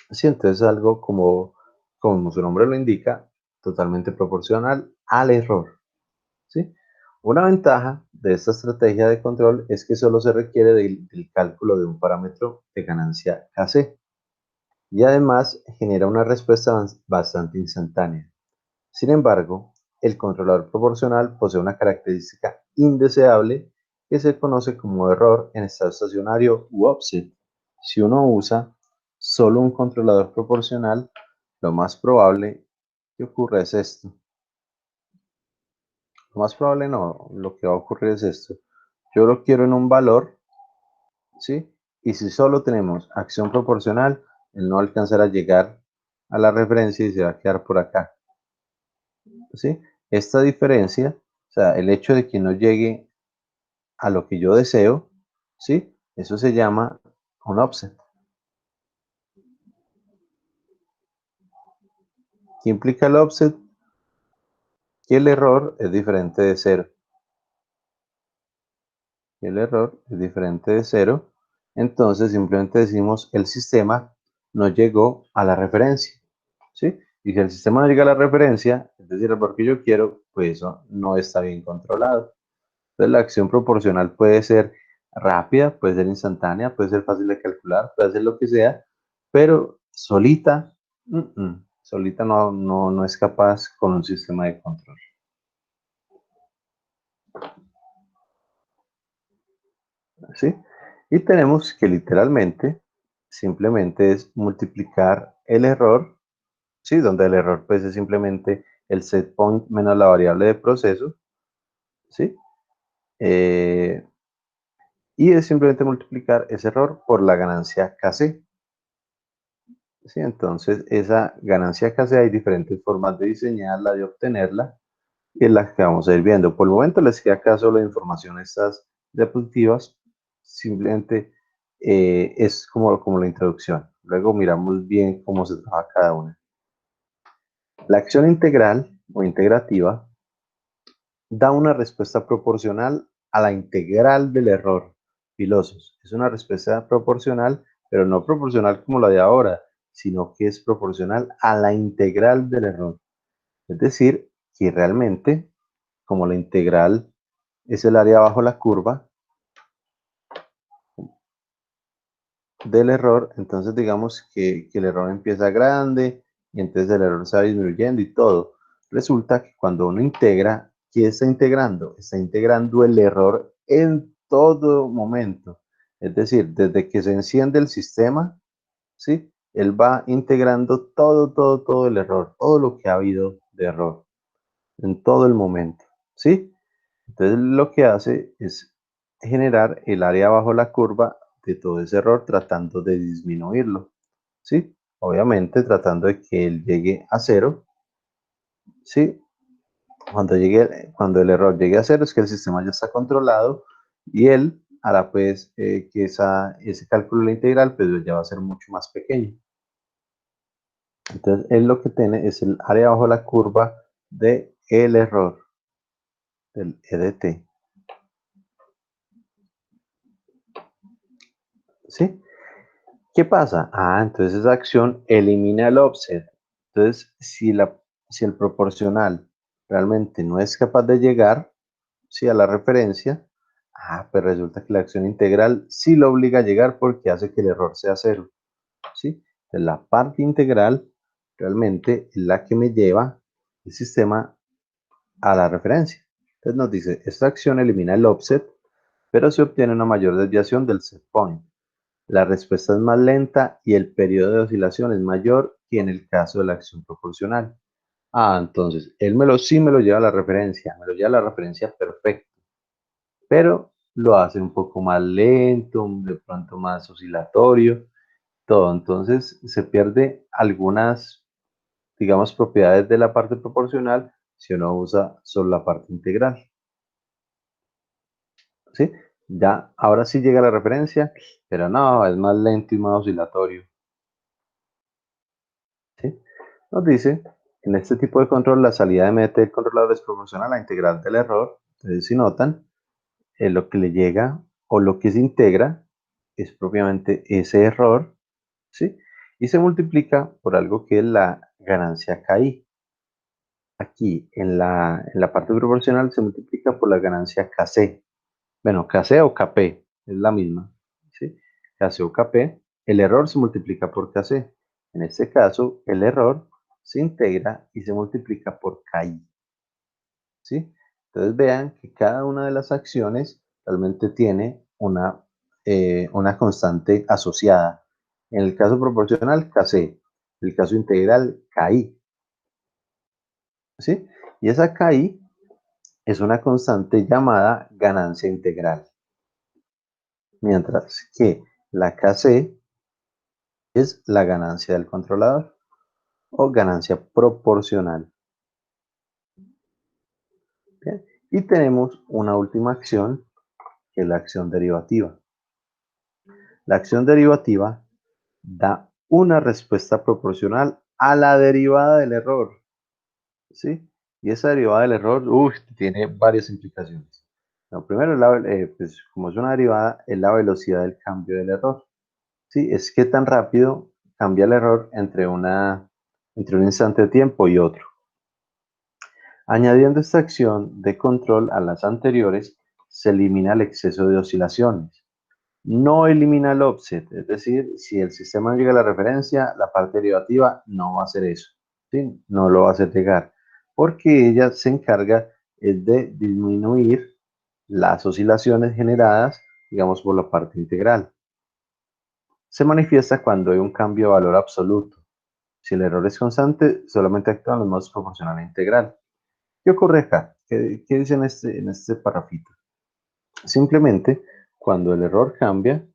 Speaker 1: Sí, entonces es algo como su nombre lo indica, totalmente proporcional al error, ¿sí? Una ventaja de esta estrategia de control es que solo se requiere del cálculo de un parámetro de ganancia KC y además genera una respuesta bastante instantánea. Sin embargo, el controlador proporcional posee una característica indeseable que se conoce como error en estado estacionario u offset. Si uno usa solo un controlador proporcional, lo más probable que ocurra es esto. Lo más probable no, lo que va a ocurrir es esto. Yo lo quiero en un valor, ¿sí? Y si solo tenemos acción proporcional, él no va a alcanzar a llegar a la referencia y se va a quedar por acá, ¿sí? Esta diferencia, o sea, el hecho de que no llegue a lo que yo deseo, ¿sí? Eso se llama un offset. ¿Qué implica el offset? Que el error es diferente de cero. el error es diferente de 0, entonces simplemente decimos el sistema no llegó a la referencia, ¿sí? Y si el sistema no llega a la referencia, es decir, el error que yo quiero, pues eso no está bien controlado. Entonces la acción proporcional puede ser rápida, puede ser instantánea, puede ser fácil de calcular, puede ser lo que sea, pero solita, solita no es capaz con un sistema de control. ¿Sí? Y tenemos que literalmente, simplemente es multiplicar el error, ¿sí? Donde el error pues es simplemente el set point menos la variable de proceso, ¿sí? Y es simplemente multiplicar ese error por la ganancia KC. ¿Sí? Entonces, esa ganancia KC hay diferentes formas de diseñarla, de obtenerla, y es la que vamos a ir viendo. Por el momento les queda acá solo la información estas diapositivas, simplemente es como la introducción. Luego miramos bien cómo se trabaja cada una. La acción integral o integrativa da una respuesta proporcional a la integral del error. Pilosos, es una respuesta proporcional, pero no proporcional como la de ahora, sino que es proporcional a la integral del error. Es decir, que realmente, como la integral es el área bajo la curva del error, entonces digamos que el error empieza grande y entonces el error se va disminuyendo y todo. Resulta que cuando uno integra, ¿qué está integrando? Está integrando el error en todo momento. Es decir, desde que se enciende el sistema, ¿sí? Él va integrando todo el error, todo lo que ha habido de error, en todo el momento, ¿sí? Entonces lo que hace es generar el área bajo la curva de todo ese error tratando de disminuirlo, ¿sí? Obviamente tratando de que él llegue a 0, ¿sí? Cuando el error llegue a 0 es que el sistema ya está controlado y él hará pues que ese cálculo de la integral pues ya va a ser mucho más pequeño. Entonces él lo que tiene es el área bajo la curva de el error, del EDT, ¿sí? ¿Qué pasa? Entonces esa acción elimina el offset. Entonces, si el proporcional realmente no es capaz de llegar, ¿sí? A la referencia, pues resulta que la acción integral sí lo obliga a llegar porque hace que el error sea 0, ¿sí? Entonces, la parte integral realmente es la que me lleva el sistema a la referencia. Entonces nos dice, esta acción elimina el offset, pero se obtiene una mayor desviación del set point. La respuesta es más lenta y el periodo de oscilación es mayor que en el caso de la acción proporcional. Entonces, él sí me lo lleva a la referencia, me lo lleva a la referencia perfecto, pero lo hace un poco más lento, de pronto más oscilatorio, todo. Entonces, se pierde algunas, digamos, propiedades de la parte proporcional si uno usa solo la parte integral. ¿Sí? Ya, ahora sí llega la referencia, pero no, es más lento y más oscilatorio. ¿Sí? Nos dice, en este tipo de control, la salida de meta del controlador es proporcional a la integral del error. Entonces, si notan, lo que le llega o lo que se integra es propiamente ese error, ¿sí? Y se multiplica por algo que es la ganancia KI. Aquí, en la parte proporcional, se multiplica por la ganancia KC. Bueno, KC o KP, es la misma, ¿sí? KC o KP, el error se multiplica por KC. En este caso, el error se integra y se multiplica por KI, ¿sí? Entonces vean que cada una de las acciones realmente tiene una constante asociada. En el caso proporcional, KC. En el caso integral, KI, ¿sí? Y esa KI es una constante llamada ganancia integral. Mientras que la KC es la ganancia del controlador o ganancia proporcional. ¿Bien? Y tenemos una última acción, que es la acción derivativa. La acción derivativa da una respuesta proporcional a la derivada del error, ¿sí? Y esa derivada del error, tiene varias implicaciones. Lo primero, pues, como es una derivada, es la velocidad del cambio del error. ¿Sí? Es qué tan rápido cambia el error entre un instante de tiempo y otro. Añadiendo esta acción de control a las anteriores, se elimina el exceso de oscilaciones. No elimina el offset, es decir, si el sistema no llega a la referencia, la parte derivativa no va a hacer eso, ¿sí? No lo va a hacer llegar, porque ella se encarga de disminuir las oscilaciones generadas, digamos, por la parte integral. Se manifiesta cuando hay un cambio de valor absoluto. Si el error es constante, solamente actúan los modos proporcional e integral. ¿Qué ocurre acá? ¿Qué dice en este parrafito? Simplemente, cuando el error cambia,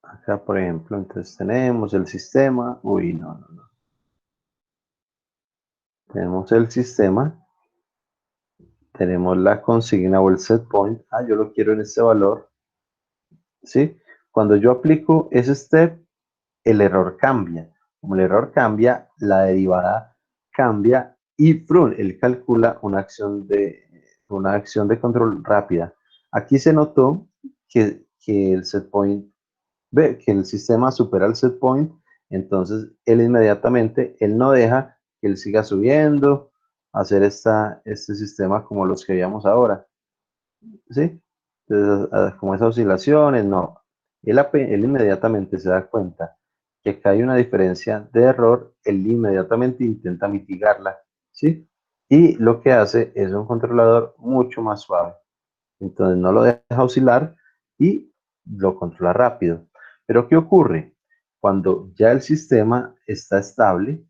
Speaker 1: acá por ejemplo, entonces tenemos el sistema, no. Tenemos el sistema, tenemos la consigna o el set point, yo lo quiero en este valor, ¿sí? Cuando yo aplico ese step, el error cambia. Como el error cambia, la derivada cambia y frun, él calcula una acción de control rápida. Aquí se notó que el set point, ve que el sistema supera el set point, entonces él inmediatamente, él no deja que él siga subiendo, hacer este sistema como los que veíamos ahora, ¿sí? Entonces, como esas oscilaciones, no. Él inmediatamente se da cuenta que acá hay una diferencia de error, él inmediatamente intenta mitigarla, ¿sí? Y lo que hace es un controlador mucho más suave. Entonces no lo deja oscilar y lo controla rápido. Pero ¿qué ocurre? Cuando ya el sistema está estable,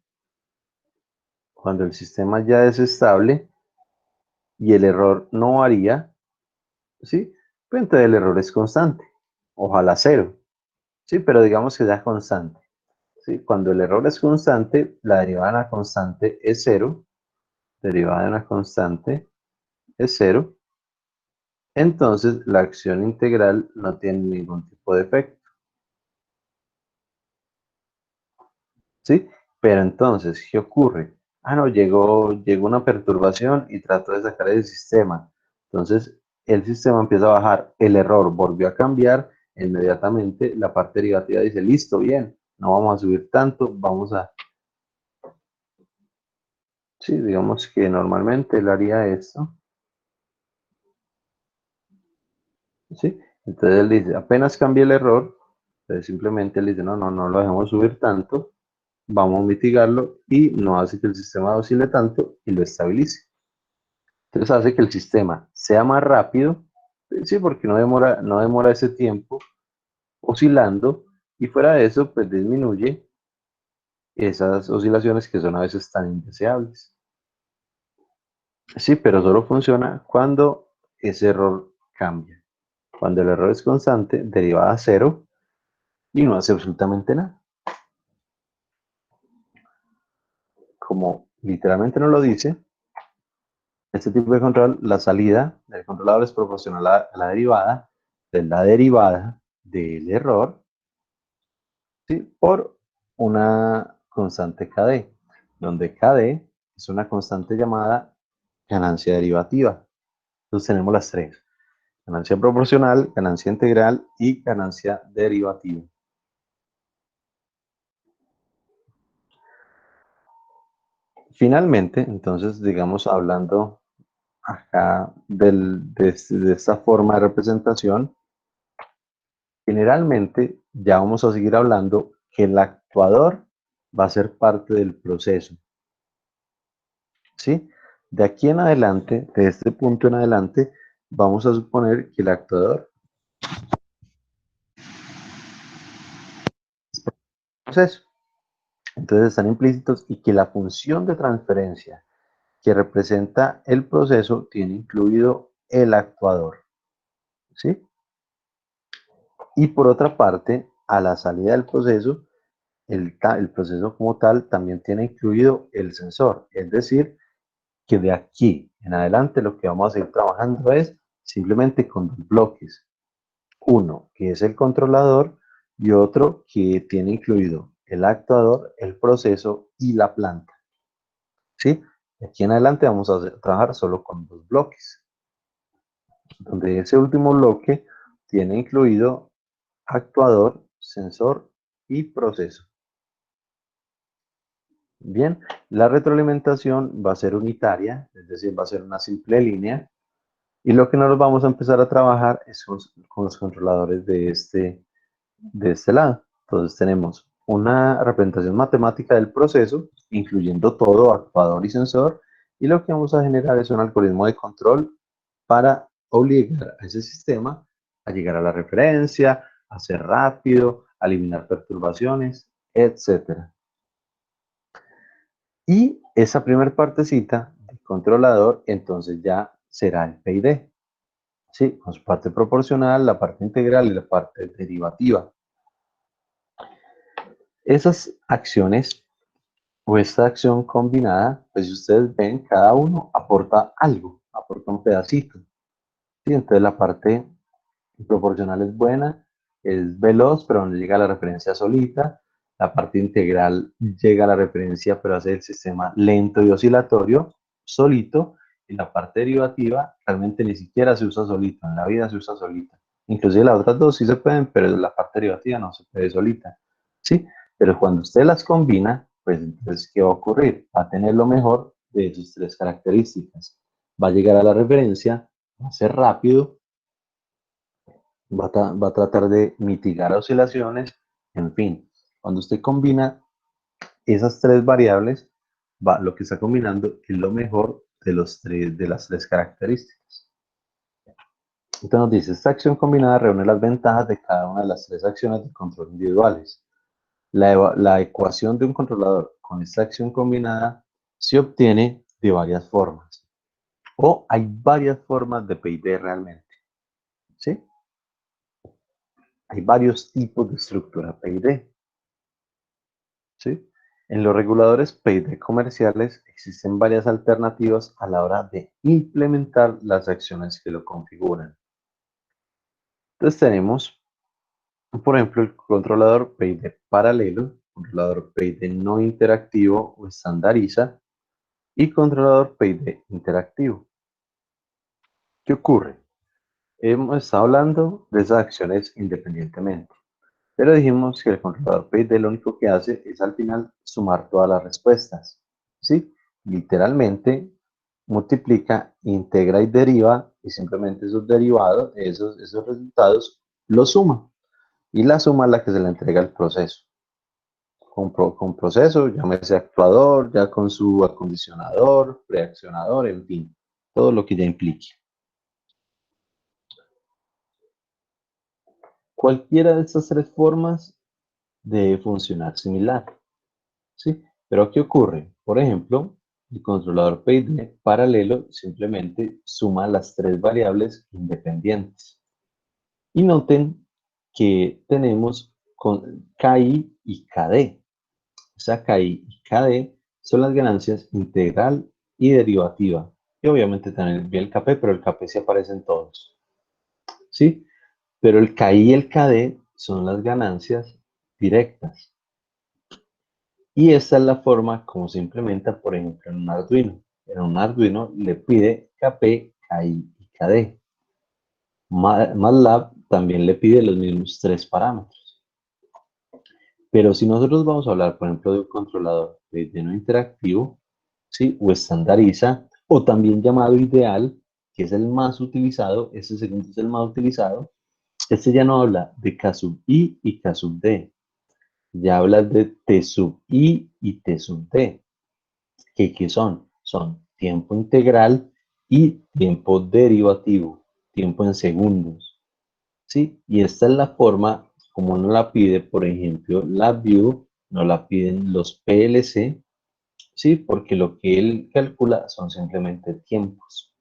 Speaker 1: cuando el sistema ya es estable y el error no varía, ¿sí? Pues entonces el error es constante, ojalá cero, ¿sí? Pero digamos que sea constante, ¿sí? Cuando el error es constante, la derivada de una constante es cero, derivada de una constante es cero, entonces la acción integral no tiene ningún tipo de efecto, ¿sí? Pero entonces, ¿qué ocurre? No, llegó una perturbación y trató de sacar el sistema. Entonces, el sistema empieza a bajar, el error volvió a cambiar, inmediatamente la parte derivativa dice, listo, bien, no vamos a subir tanto, sí, digamos que normalmente él haría esto, ¿sí? Entonces él dice, apenas cambia el error, entonces simplemente él dice, no lo dejemos subir tanto, vamos a mitigarlo y no hace que el sistema oscile tanto y lo estabilice. Entonces hace que el sistema sea más rápido, sí, porque no demora ese tiempo oscilando y fuera de eso, pues disminuye esas oscilaciones que son a veces tan indeseables. Sí, pero solo funciona cuando ese error cambia. Cuando el error es constante, derivada a cero y no hace absolutamente nada. Como literalmente no lo dice, este tipo de control, la salida del controlador es proporcional a la derivada de la derivada del error, ¿sí? Por una constante KD, donde KD es una constante llamada ganancia derivativa. Entonces tenemos las tres: ganancia proporcional, ganancia integral y ganancia derivativa. Finalmente, entonces, digamos, hablando acá de esta forma de representación, generalmente ya vamos a seguir hablando que el actuador va a ser parte del proceso, ¿sí? De aquí en adelante, de este punto en adelante, vamos a suponer que el actuador es proceso. Entonces están implícitos y que la función de transferencia que representa el proceso tiene incluido el actuador, ¿sí? Y por otra parte, a la salida del proceso, el proceso como tal también tiene incluido el sensor, es decir, que de aquí en adelante lo que vamos a ir trabajando es simplemente con dos bloques. Uno que es el controlador y otro que tiene incluido el actuador, el proceso y la planta, ¿sí? De aquí en adelante vamos a trabajar solo con 2 bloques, donde ese último bloque tiene incluido actuador, sensor y proceso. Bien, la retroalimentación va a ser unitaria, es decir, va a ser una simple línea. Y lo que nos vamos a empezar a trabajar es con los controladores de este lado. Entonces tenemos una representación matemática del proceso, incluyendo todo, actuador y sensor. Y lo que vamos a generar es un algoritmo de control para obligar a ese sistema a llegar a la referencia, a ser rápido, a eliminar perturbaciones, etcétera. Y esa primera partecita del controlador, entonces ya será el PID. ¿Sí? Con su parte proporcional, la parte integral y la parte derivativa. Esas acciones o esta acción combinada, pues si ustedes ven, cada uno aporta algo, aporta un pedacito. ¿Sí? Entonces la parte proporcional es buena, es veloz, pero no llega a la referencia solita. La parte integral llega a la referencia, pero hace el sistema lento y oscilatorio, solito. Y la parte derivativa realmente ni siquiera se usa solita, en la vida se usa solita. Inclusive las otras dos sí se pueden, pero la parte derivativa no se puede solita. ¿Sí? Pero cuando usted las combina, pues entonces, ¿qué va a ocurrir? Va a tener lo mejor de sus 3 características. Va a llegar a la referencia, va a ser rápido, va a tratar de mitigar oscilaciones, en fin. Cuando usted combina esas 3 variables, lo que está combinando es lo mejor de las 3 características. Entonces nos dice, esta acción combinada reúne las ventajas de cada una de las 3 acciones de control individuales. La ecuación de un controlador con esta acción combinada se obtiene de varias formas. O hay varias formas de PID realmente. ¿Sí? Hay varios tipos de estructura PID. ¿Sí? En los reguladores PID comerciales existen varias alternativas a la hora de implementar las acciones que lo configuran. Entonces tenemos, por ejemplo, el controlador PID paralelo, controlador PID no interactivo o estandariza y controlador PID interactivo. ¿Qué ocurre? Hemos estado hablando de esas acciones independientemente, pero dijimos que el controlador PID lo único que hace es al final sumar todas las respuestas. ¿Sí? Literalmente multiplica, integra y deriva, y simplemente esos derivados, esos resultados, los suma. Y la suma es la que se le entrega al proceso. Con proceso, llámese actuador, ya con su acondicionador, preaccionador, en fin, todo lo que ya implique. Cualquiera de estas 3 formas debe funcionar similar. ¿Sí? Pero ¿qué ocurre? Por ejemplo, el controlador PID paralelo simplemente suma las 3 variables independientes. Y noten que tenemos con KI y KD. O sea, KI y KD son las ganancias integral y derivativa. Y obviamente también el KP, pero el KP sí aparece en todos. ¿Sí? Pero el KI y el KD son las ganancias directas. Y esta es la forma como se implementa, por ejemplo, en un Arduino. En un Arduino le pide KP, KI y KD. MATLAB también le pide los mismos 3 parámetros. Pero si nosotros vamos a hablar, por ejemplo, de un controlador de no interactivo, ¿sí? O estandariza, o también llamado ideal, que es el más utilizado, este segundo es el más utilizado, este ya no habla de K sub I y K sub D, ya habla de T sub I y T sub D. ¿Qué son? Son tiempo integral y tiempo derivativo, tiempo en segundos. ¿Sí? Y esta es la forma como no la pide, por ejemplo, la View, no la piden los PLC, ¿sí? Porque lo que él calcula son simplemente tiempos.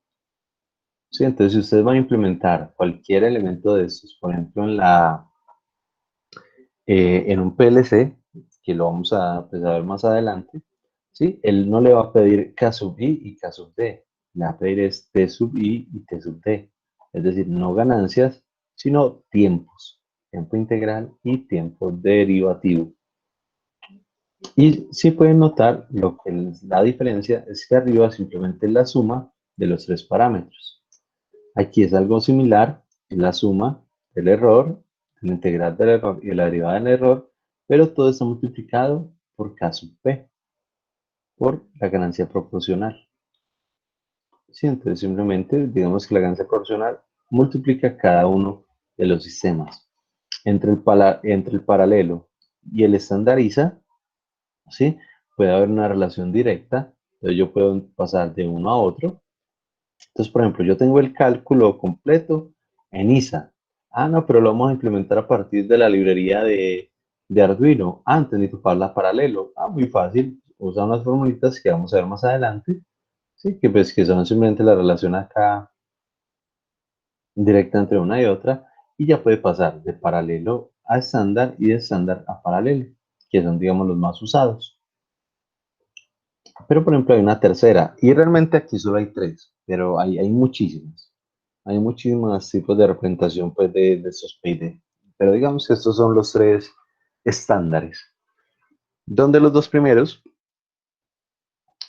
Speaker 1: ¿Sí? Entonces, si ustedes van a implementar cualquier elemento de estos, por ejemplo, en un PLC, que lo vamos a, pues, a ver más adelante, ¿sí? Él no le va a pedir K sub I y K sub D, le va a pedir es T sub I y T sub D. Es decir, no ganancias, sino tiempos, tiempo integral y tiempo derivativo. Y sí pueden notar la diferencia es que arriba simplemente es la suma de los tres parámetros. Aquí es algo similar, es la suma del error, la integral del error y la derivada del error, pero todo está multiplicado por K sub P, por la ganancia proporcional. Sí, entonces simplemente digamos que la ganancia proporcional multiplica cada uno de los sistemas. Entre el paralelo y el estandariza, ¿sí? Puede haber una relación directa, entonces yo puedo pasar de uno a otro. Entonces, por ejemplo, yo tengo el cálculo completo en ISA. Ah, no, pero lo vamos a implementar a partir de la librería de Arduino. Ah, entonces necesito para paralelo. Ah, muy fácil. Usa unas formulitas que vamos a ver más adelante. Sí, que pues que son simplemente la relación acá directa entre una y otra. Y ya puede pasar de paralelo a estándar y de estándar a paralelo, que son, digamos, los más usados. Pero, por ejemplo, hay una tercera. Y realmente aquí solo hay tres, pero hay muchísimas. Hay muchísimos tipos de representación pues, de estos PID. Pero digamos que estos son los tres estándares, donde los dos primeros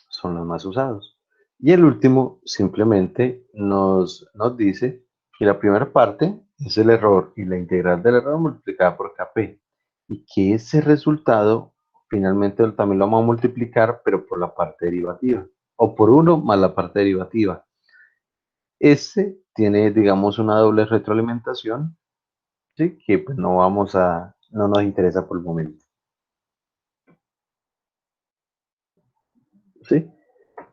Speaker 1: son los más usados. Y el último simplemente nos dice que la primera parte es el error y la integral del error multiplicada por KP. Y que ese resultado finalmente también lo vamos a multiplicar, pero por la parte derivativa. O por uno más la parte derivativa. Este tiene, digamos, una doble retroalimentación, ¿sí? Que pues no nos interesa por el momento, ¿sí?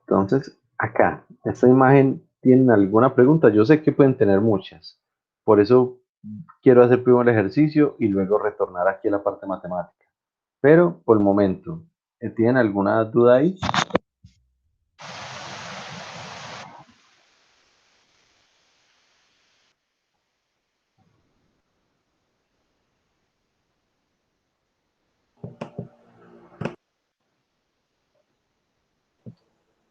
Speaker 1: Entonces, acá, esta imagen, ¿tienen alguna pregunta? Yo sé que pueden tener muchas, por eso quiero hacer primero el ejercicio y luego retornar aquí a la parte matemática. Pero por el momento, ¿tienen alguna duda ahí?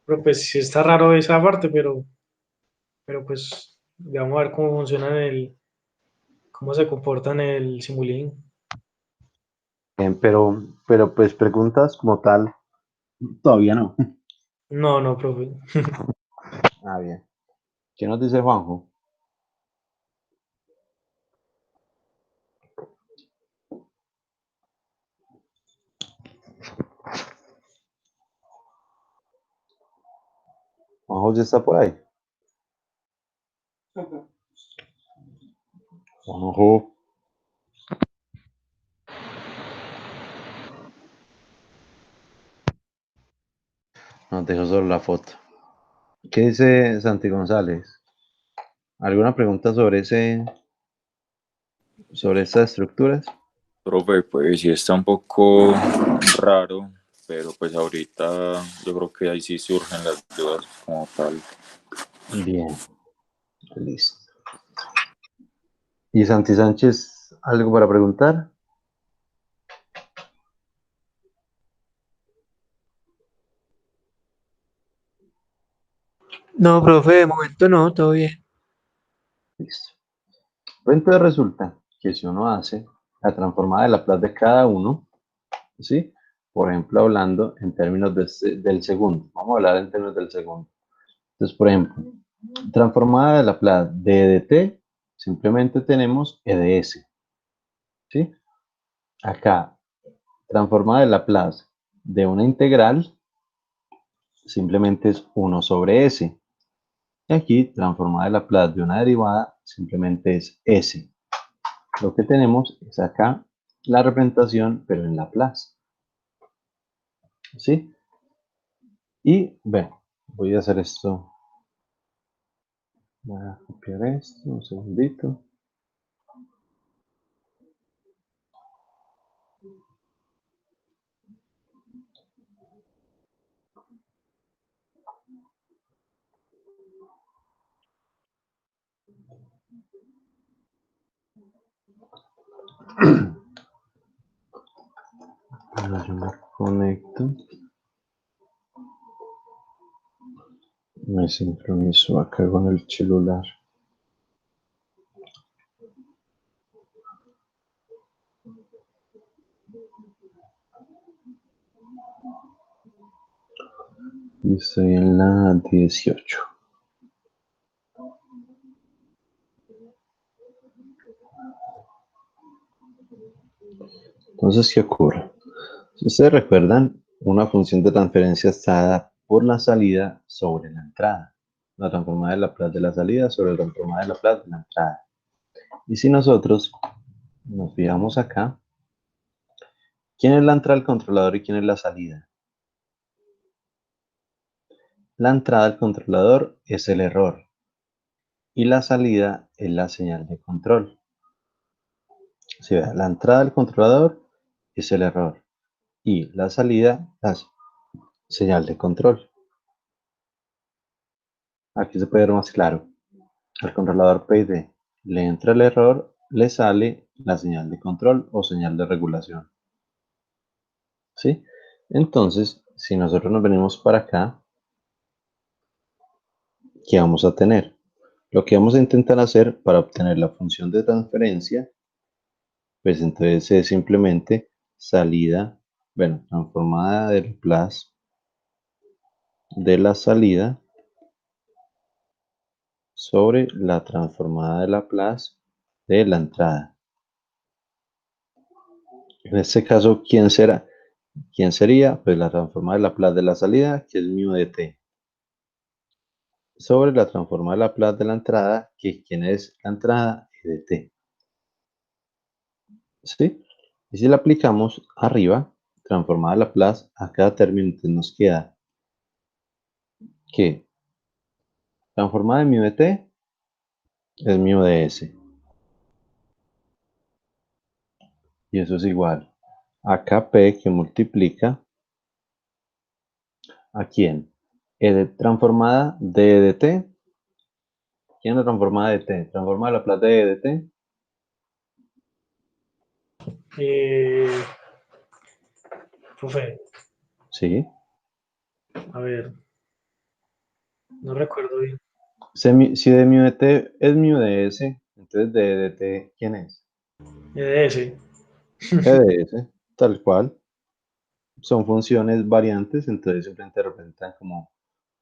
Speaker 2: Pero pues sí está raro esa parte, pero pues vamos a ver cómo funciona cómo se comporta en el Simulink.
Speaker 1: Bien, pero pues preguntas como tal, todavía no.
Speaker 2: No, no, profe.
Speaker 1: Ah, bien. ¿Qué nos dice Juanjo? Juanjo ya está por ahí. Juanjo. Nos dejó solo la foto. ¿Qué dice Santi González? ¿Alguna pregunta sobre estas estructuras?
Speaker 4: Profe, pues sí está un poco raro, pero pues ahorita yo creo que ahí sí surgen las dudas como tal.
Speaker 1: Bien, listo. ¿Y Santi Sánchez, algo para preguntar?
Speaker 3: No, profe, de momento no, todo bien.
Speaker 1: Listo. Pues entonces resulta que si uno hace la transformada de Laplace de cada uno, ¿sí? Por ejemplo, hablando en términos del segundo. Vamos a hablar en términos del segundo. Entonces, por ejemplo, transformada de Laplace de dt, simplemente tenemos e de s, ¿sí? Acá, transformada de Laplace de una integral, simplemente es 1 sobre s. Y aquí, transformada de Laplace de una derivada, simplemente es s. Lo que tenemos es acá la representación, pero en Laplace, ¿sí? Y, bueno, voy a hacer esto. Voy a copiar esto, un segundito. Ahora yo me conecto. Me sincronizo acá con el celular. Y estoy en la 18. Entonces, ¿qué ocurre? Si ustedes recuerdan, una función de transferencia está dada por la salida sobre la entrada. La transformada de Laplace de la salida sobre la transformada de Laplace de la entrada. Y si nosotros nos fijamos acá, ¿quién es la entrada del controlador y quién es la salida? La entrada del controlador es el error y la salida es la señal de control. Si vean, la entrada del controlador es el error y la salida la señal de control. Aquí se puede ver más claro. Al controlador PID le entra el error, le sale la señal de control o señal de regulación. ¿Sí? Entonces, si nosotros nos venimos para acá, ¿qué vamos a tener? Lo que vamos a intentar hacer para obtener la función de transferencia, pues entonces es simplemente salida, bueno, transformada de Laplace de la salida sobre la transformada de Laplace de la entrada. En este caso, ¿quién será? ¿Quién sería? Pues la transformada de Laplace de la salida, que es mu de t, sobre la transformada de Laplace de la entrada, que quién es la entrada, e de t. ¿Sí? Y si la aplicamos arriba, transformada de Laplace, a cada término, entonces nos queda que transformada de mu de t es mu de s. Y eso es igual a kp que multiplica ¿a quién? Transformada de t. ¿Quién es la transformada de t? Transformada de Laplace de t.
Speaker 2: Profe,
Speaker 1: Sí.
Speaker 2: a ver, no recuerdo bien.
Speaker 1: Si de mu de t es mu de s, entonces de t, ¿quién es?
Speaker 2: EDS.
Speaker 1: E de s, tal cual. Son funciones variantes, entonces simplemente representan como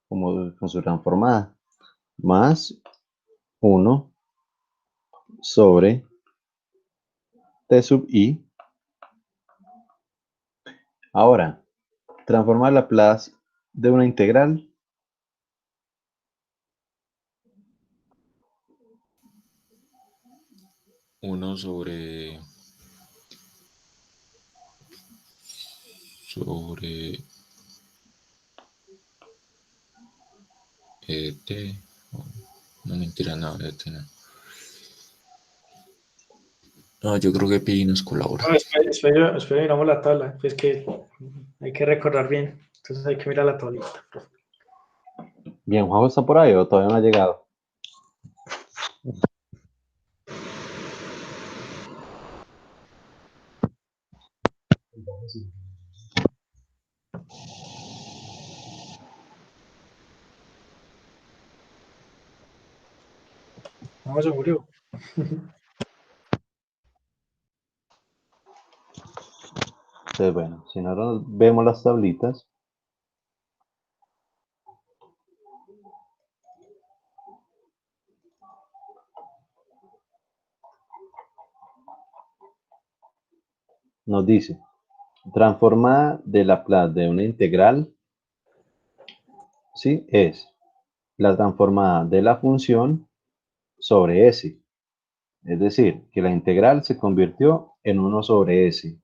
Speaker 1: con su transformada. Más 1 sobre t sub i. Ahora, transformar Laplace de una integral.
Speaker 4: Uno sobre ET. No, mentira, no, ET no. No, yo creo que Pi nos colabora.
Speaker 2: No, espera, miramos la tabla. Pues que hay que recordar bien. Entonces hay que mirar la tablita.
Speaker 1: Bien, Juanjo está por ahí o todavía no ha llegado.
Speaker 2: Vamos, se murió.
Speaker 1: Entonces, bueno, si nosotros vemos las tablitas, nos dice transformada de Laplace de una integral, ¿sí? Es la transformada de la función sobre s. Es decir, que la integral se convirtió en 1 sobre s.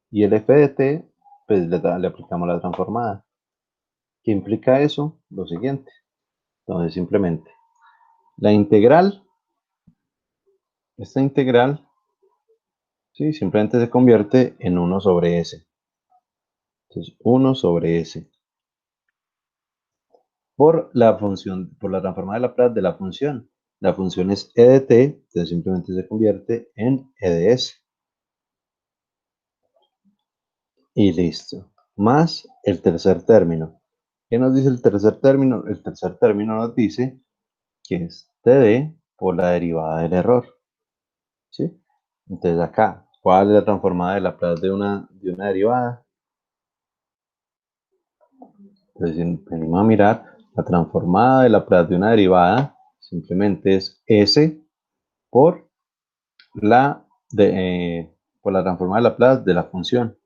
Speaker 1: Y el f de t, pues le aplicamos la transformada. ¿Qué implica eso? Lo siguiente. Entonces, simplemente, la integral, esta integral, ¿sí? Simplemente se convierte en 1 sobre s. Entonces, 1 sobre s. Por la función, por la transformada de Laplace de la función. La función es e de t, entonces simplemente se convierte en e de s. Y listo. Más el tercer término. ¿Qué nos dice el tercer término? El tercer término nos dice que es td por la derivada del error. ¿Sí? Entonces acá, ¿cuál es la transformada de Laplace de una derivada? Entonces, venimos a mirar la transformada de Laplace de una derivada, simplemente es S por por la transformada de Laplace de la función.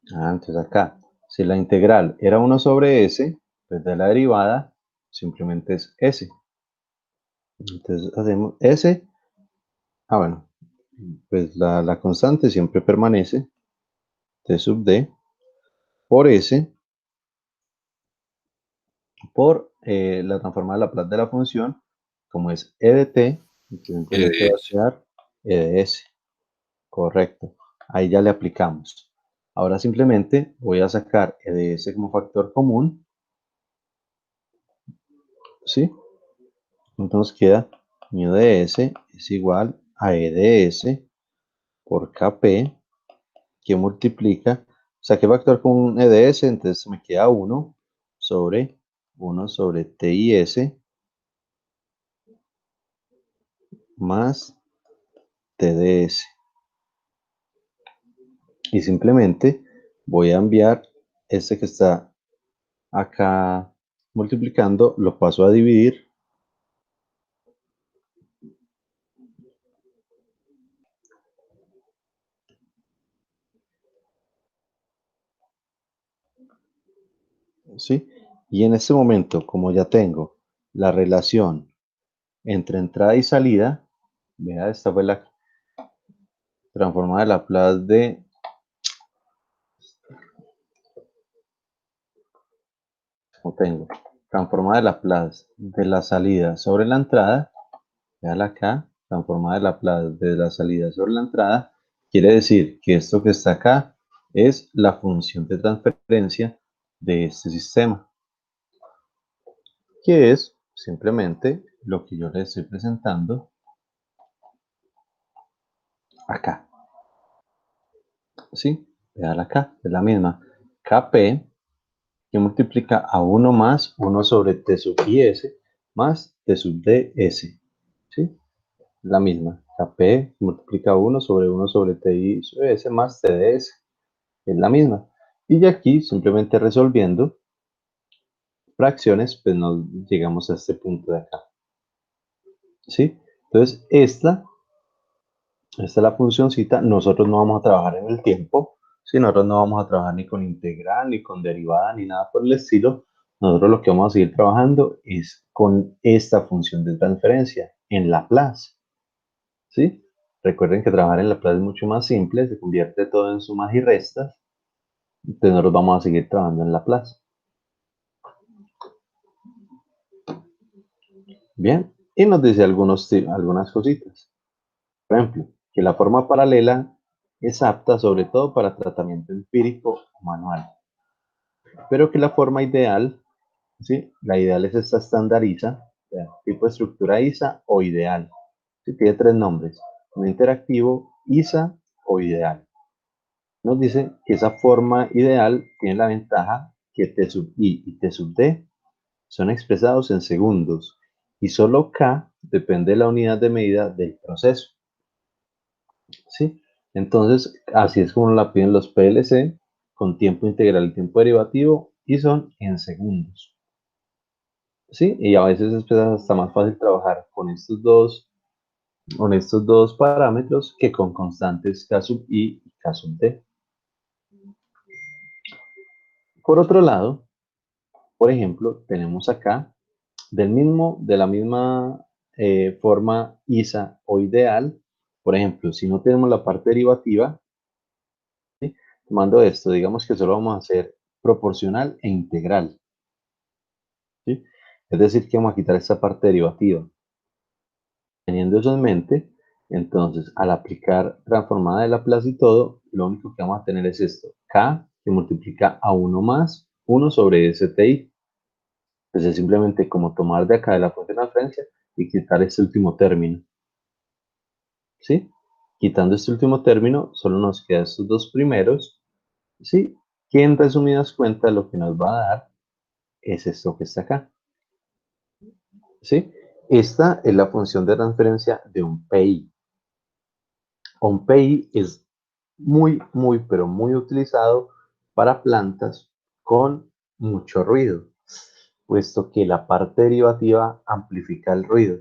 Speaker 1: Entonces acá, si la integral era 1 sobre S, pues de la derivada simplemente es S. Entonces hacemos S. Bueno, pues la constante siempre permanece, T sub D, por S, por la transformada de Laplace de la función, como es E de T, entonces este va a quedar E de S. Correcto. Ahí ya le aplicamos. Ahora simplemente voy a sacar E de S como factor común. ¿Sí? Entonces queda mu de S es igual a E de S por Kp, que multiplica, saqué factor común E de S, entonces me queda 1 sobre T y S más T de S. Y simplemente voy a enviar este que está acá multiplicando, lo paso a dividir. ¿Sí? Y en este momento, como ya tengo la relación entre entrada y salida, vea, esta fue la transformada de Laplace de tengo transformada de Laplace de la salida sobre la entrada, véala acá, transformada de Laplace de la salida sobre la entrada, quiere decir que esto que está acá es la función de transferencia de este sistema, que es simplemente lo que yo les estoy presentando acá. ¿Sí? Véala acá, es la misma. Kp, que multiplica a 1 más 1 sobre T sub is más T sub ds. ¿Sí? La misma. Kp multiplica 1 sobre T i sobre s más T ds. Es la misma. Y de aquí, simplemente resolviendo fracciones, pues nos llegamos a este punto de acá. ¿Sí? Entonces, esta es la funcióncita. Nosotros no vamos a trabajar en el tiempo. ¿Sí? Nosotros no vamos a trabajar ni con integral, ni con derivada, ni nada por el estilo. Nosotros lo que vamos a seguir trabajando es con esta función de transferencia en Laplace. ¿Sí? Recuerden que trabajar en Laplace es mucho más simple, se convierte todo en sumas y restas. Entonces nosotros vamos a seguir trabajando en Laplace. Bien, y nos dice algunas cositas. Por ejemplo, que la forma paralela es apta sobre todo para tratamiento empírico o manual, pero que la forma ideal, ¿sí? La ideal es esta estandariza, tipo estructura ISA o ideal. ¿Sí? Tiene tres nombres, no interactivo, ISA o ideal. Nos dice que esa forma ideal tiene la ventaja que T sub I y T sub D son expresados en segundos y solo K depende de la unidad de medida del proceso. ¿Sí? Entonces, así es como la piden los PLC, con tiempo integral y tiempo derivativo, y son en segundos. ¿Sí? Y a veces es hasta más fácil trabajar con estos dos parámetros que con constantes K sub I y K sub D. Por otro lado, por ejemplo, tenemos acá de la misma forma ISA o ideal. Por ejemplo, si no tenemos la parte derivativa, ¿sí? Tomando esto, digamos que solo vamos a hacer proporcional e integral, ¿sí? Es decir, que vamos a quitar esta parte derivativa. Teniendo eso en mente, entonces al aplicar transformada de Laplace y todo, lo único que vamos a tener es esto, K que multiplica a 1 más 1 sobre STI. Entonces es simplemente como tomar de acá de la fuente de transferencia y quitar este último término. ¿Sí? Quitando este último término, solo nos quedan estos dos primeros, ¿sí? Que en resumidas cuentas lo que nos va a dar es esto que está acá, ¿sí? Esta es la función de transferencia de un PI. Un PI es muy, pero muy utilizado para plantas con mucho ruido, puesto que la parte derivativa amplifica el ruido.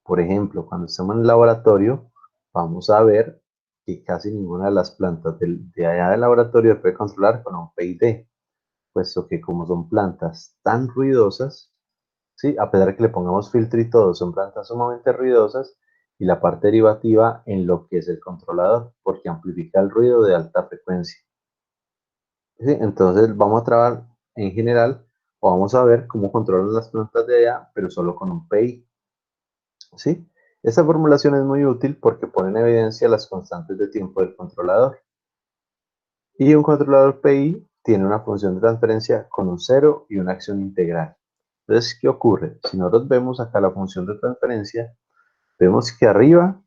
Speaker 1: Por ejemplo, cuando estamos en el laboratorio, vamos a ver que casi ninguna de las plantas de allá del laboratorio se puede controlar con un PID, puesto que como son plantas tan ruidosas, ¿sí? A pesar de que le pongamos filtro y todo, son plantas sumamente ruidosas y la parte derivativa enloquece el controlador porque amplifica el ruido de alta frecuencia. ¿Sí? Entonces vamos a trabajar en general o vamos a ver cómo controlan las plantas de allá, pero solo con un PI. ¿Sí? Esta formulación es muy útil porque pone en evidencia las constantes de tiempo del controlador. Y un controlador PI tiene una función de transferencia con un cero y una acción integral. Entonces, ¿qué ocurre? Si nosotros vemos acá la función de transferencia, vemos que arriba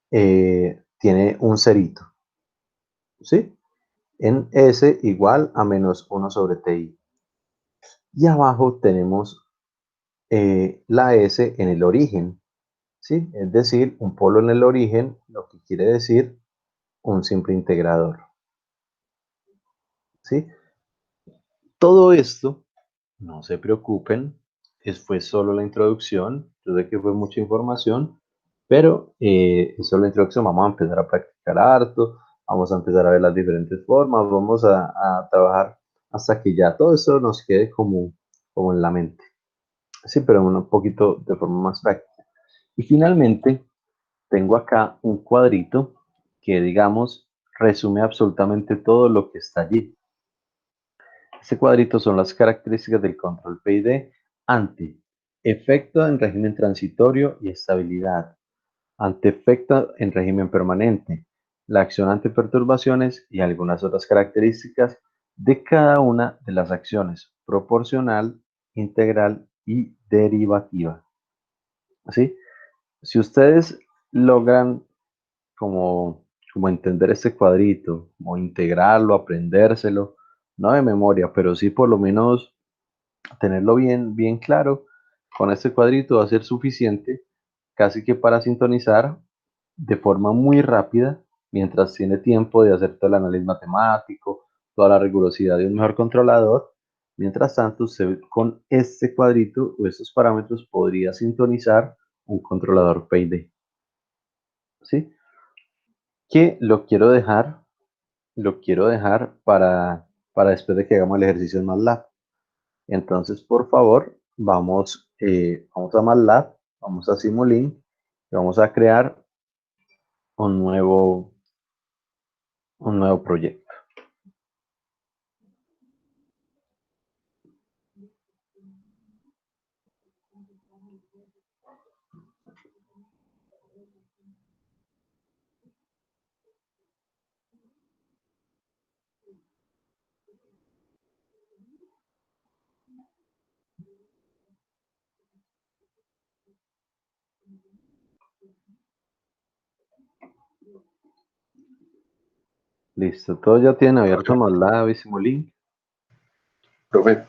Speaker 1: tiene un cerito, ¿sí? En S igual a menos 1 sobre TI. Y abajo tenemos la S en el origen, ¿sí? Es decir, un polo en el origen, lo que quiere decir un simple integrador, ¿sí? Todo esto, no se preocupen, fue solo la introducción. Yo sé que fue mucha información, pero es solo la introducción. Vamos a empezar a practicar harto, vamos a empezar a ver las diferentes formas, vamos a trabajar hasta que ya todo esto nos quede como en la mente. Sí, pero un poquito de forma más práctica. Y finalmente, tengo acá un cuadrito que, digamos, resume absolutamente todo lo que está allí. Este cuadrito son las características del control PID ante efecto en régimen transitorio y estabilidad, ante efecto en régimen permanente, la acción ante perturbaciones y algunas otras características de cada una de las acciones, proporcional, integral y derivativa. ¿Sí? Si ustedes logran como entender este cuadrito, o integrarlo, aprendérselo, no de memoria, pero sí por lo menos tenerlo bien claro, con este cuadrito va a ser suficiente casi que para sintonizar de forma muy rápida, mientras tiene tiempo de hacer todo el análisis matemático, toda la rigurosidad de un mejor controlador. Mientras tanto, usted con este cuadrito o estos parámetros podría sintonizar un controlador PID. ¿Sí? Que lo quiero dejar para después de que hagamos el ejercicio en MATLAB. Entonces, por favor, vamos a MATLAB, vamos a Simulink y vamos a crear un nuevo proyecto. Listo, todos ya tienen abierto MATLAB y Simulink,
Speaker 5: Profe,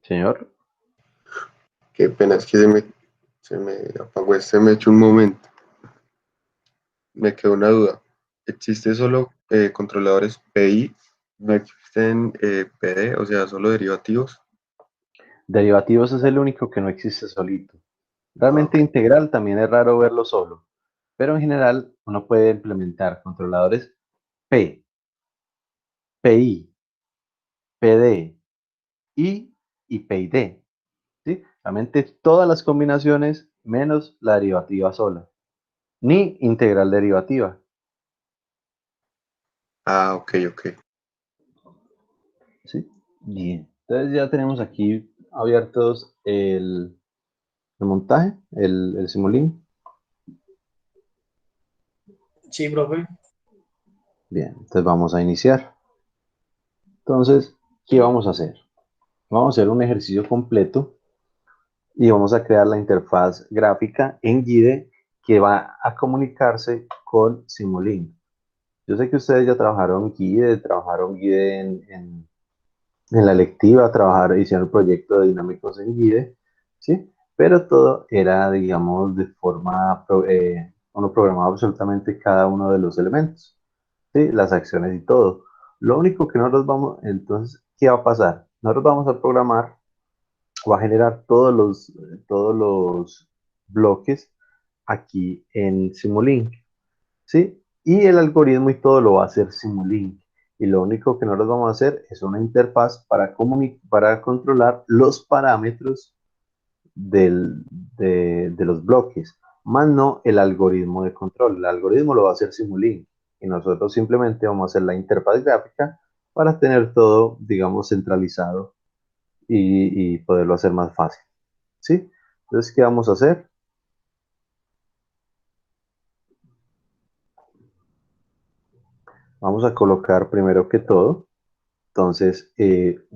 Speaker 1: señor.
Speaker 5: qué pena, es que se me apagó me echó un momento. Me quedó una duda. ¿Existe solo controladores PI? ¿No existen PD, o sea, solo derivativos?
Speaker 1: Derivativos es el único que no existe solito. Realmente
Speaker 5: Ok.
Speaker 1: integral también es raro verlo solo, pero en general uno puede implementar controladores P, PI, PD, I y PID. ¿Sí? Realmente todas las combinaciones menos la derivativa sola, ni integral derivativa.
Speaker 5: Ah, ok, ok.
Speaker 1: ¿Sí? Bien. Entonces ya tenemos aquí abiertos el montaje, el Simulink.
Speaker 2: Sí, profe.
Speaker 1: Bien, entonces vamos a iniciar. Entonces, ¿qué vamos a hacer? Vamos a hacer un ejercicio completo y vamos a crear la interfaz gráfica en Guide que va a comunicarse con Simulink. Yo sé que ustedes ya trabajaron Guide en la electiva, hicieron el proyecto de dinámicos en Guide, ¿sí? Pero todo era, digamos, de forma, uno programaba absolutamente cada uno de los elementos, ¿sí? Las acciones y todo. Lo único que nosotros vamos, entonces, ¿qué va a pasar? Nosotros vamos a programar, va a generar todos los bloques aquí en Simulink, ¿sí? Y el algoritmo y todo lo va a hacer Simulink. Y lo único que nosotros vamos a hacer es una interfaz para controlar los parámetros de los bloques, más no el algoritmo de control. El algoritmo lo va a hacer Simulink y nosotros simplemente vamos a hacer la interfaz gráfica para tener todo, digamos, centralizado y poderlo hacer más fácil. ¿Sí? Entonces, ¿qué vamos a hacer? Vamos a colocar primero que todo, entonces, el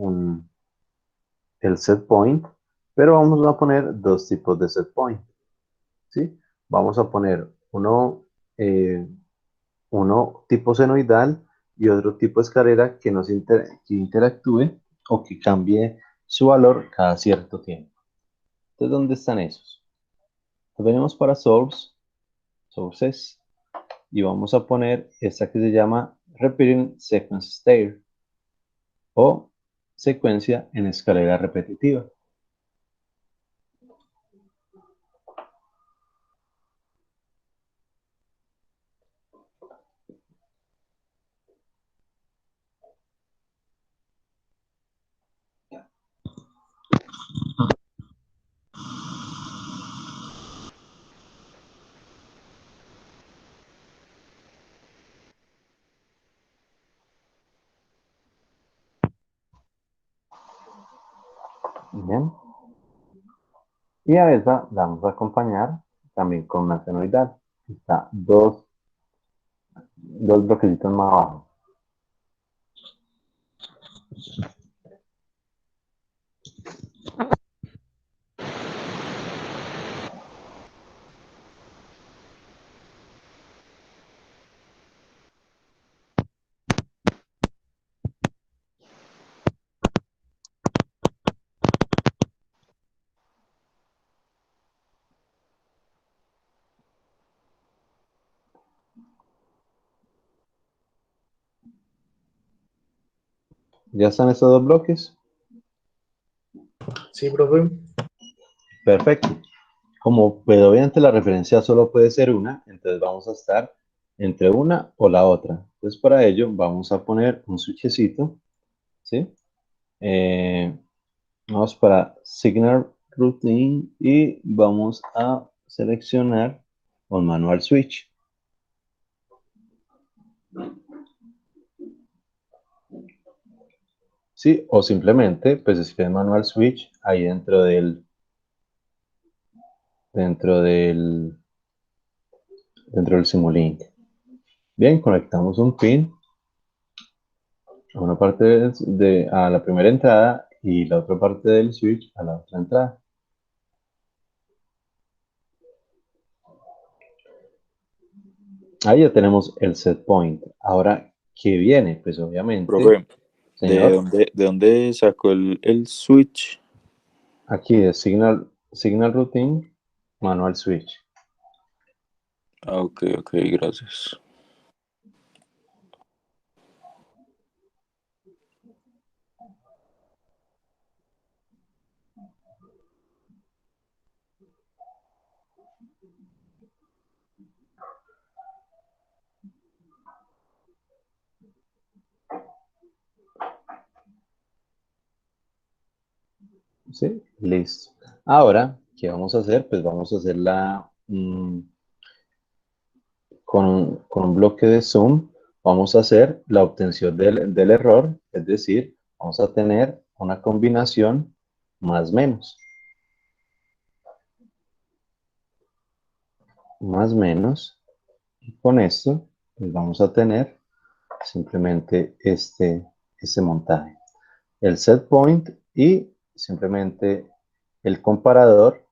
Speaker 1: set point, pero vamos a poner dos tipos de set point. ¿Sí? Vamos a poner eh, uno tipo senoidal y otro tipo escalera que, que interactúe o que cambie su valor cada cierto tiempo. Entonces, ¿dónde están esos? Venimos para sources, y vamos a poner esta que se llama repeating sequence stair o secuencia en escalera repetitiva. Bien. Y a esa la vamos a acompañar también con una senoidal. Está dos bloquecitos más abajo. ¿Ya están estos dos bloques?
Speaker 2: Sí, profe.
Speaker 1: Perfecto. Como pues, obviamente la referencia solo puede ser una, entonces vamos a estar entre una o la otra. Entonces para ello vamos a poner un switchecito, ¿sí? Vamos para Signal Routine y vamos a seleccionar un manual switch. Sí, o simplemente pues escriben manual switch ahí dentro del Simulink. Bien, conectamos un pin a una parte a la primera entrada y la otra parte del switch a la otra entrada. Ahí ya tenemos el set point. Ahora, ¿qué viene? Pues obviamente,
Speaker 4: Profe,
Speaker 1: señor,
Speaker 4: de dónde sacó el switch?
Speaker 1: aquí es Signal Routine, Manual Switch.
Speaker 4: Ah, ok, ok, gracias.
Speaker 1: ¿Sí? Listo. Ahora, ¿qué vamos a hacer? Pues vamos a hacerla con un bloque de zoom. Vamos a hacer la obtención del error, es decir, vamos a tener una combinación más menos. Más menos. Y con esto, pues vamos a tener simplemente este montaje. El set point y simplemente el comparador,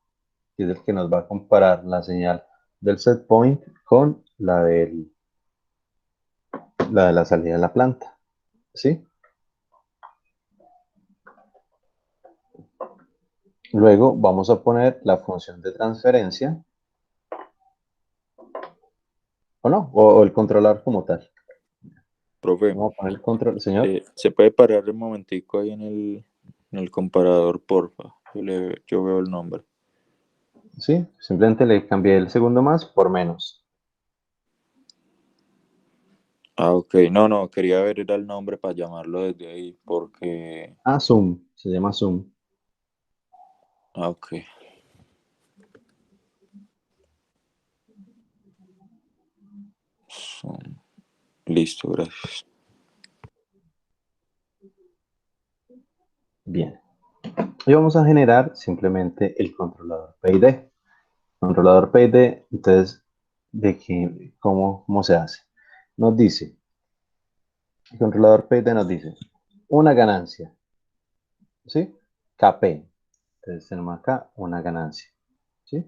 Speaker 1: que es el que nos va a comparar la señal del set point con la de la salida de la planta. ¿Sí? Luego vamos a poner la función de transferencia, o no, o el controlador como tal.
Speaker 4: Profe,
Speaker 1: Vamos a poner el control, señor.
Speaker 4: ¿se puede parar un momentico ahí en el comparador, porfa? Yo veo el nombre.
Speaker 1: Sí, simplemente le cambié el segundo más por menos.
Speaker 4: Ah, ok. No, quería ver era el nombre para llamarlo desde ahí, porque...
Speaker 1: Ah, Zoom, se llama Zoom.
Speaker 4: Ah, ok. Listo, gracias.
Speaker 1: Bien. Y vamos a generar simplemente el controlador PID. Controlador PID, entonces, ¿cómo se hace? Nos dice, el controlador PID nos dice, una ganancia, ¿sí? KP. Entonces tenemos acá una ganancia, ¿sí?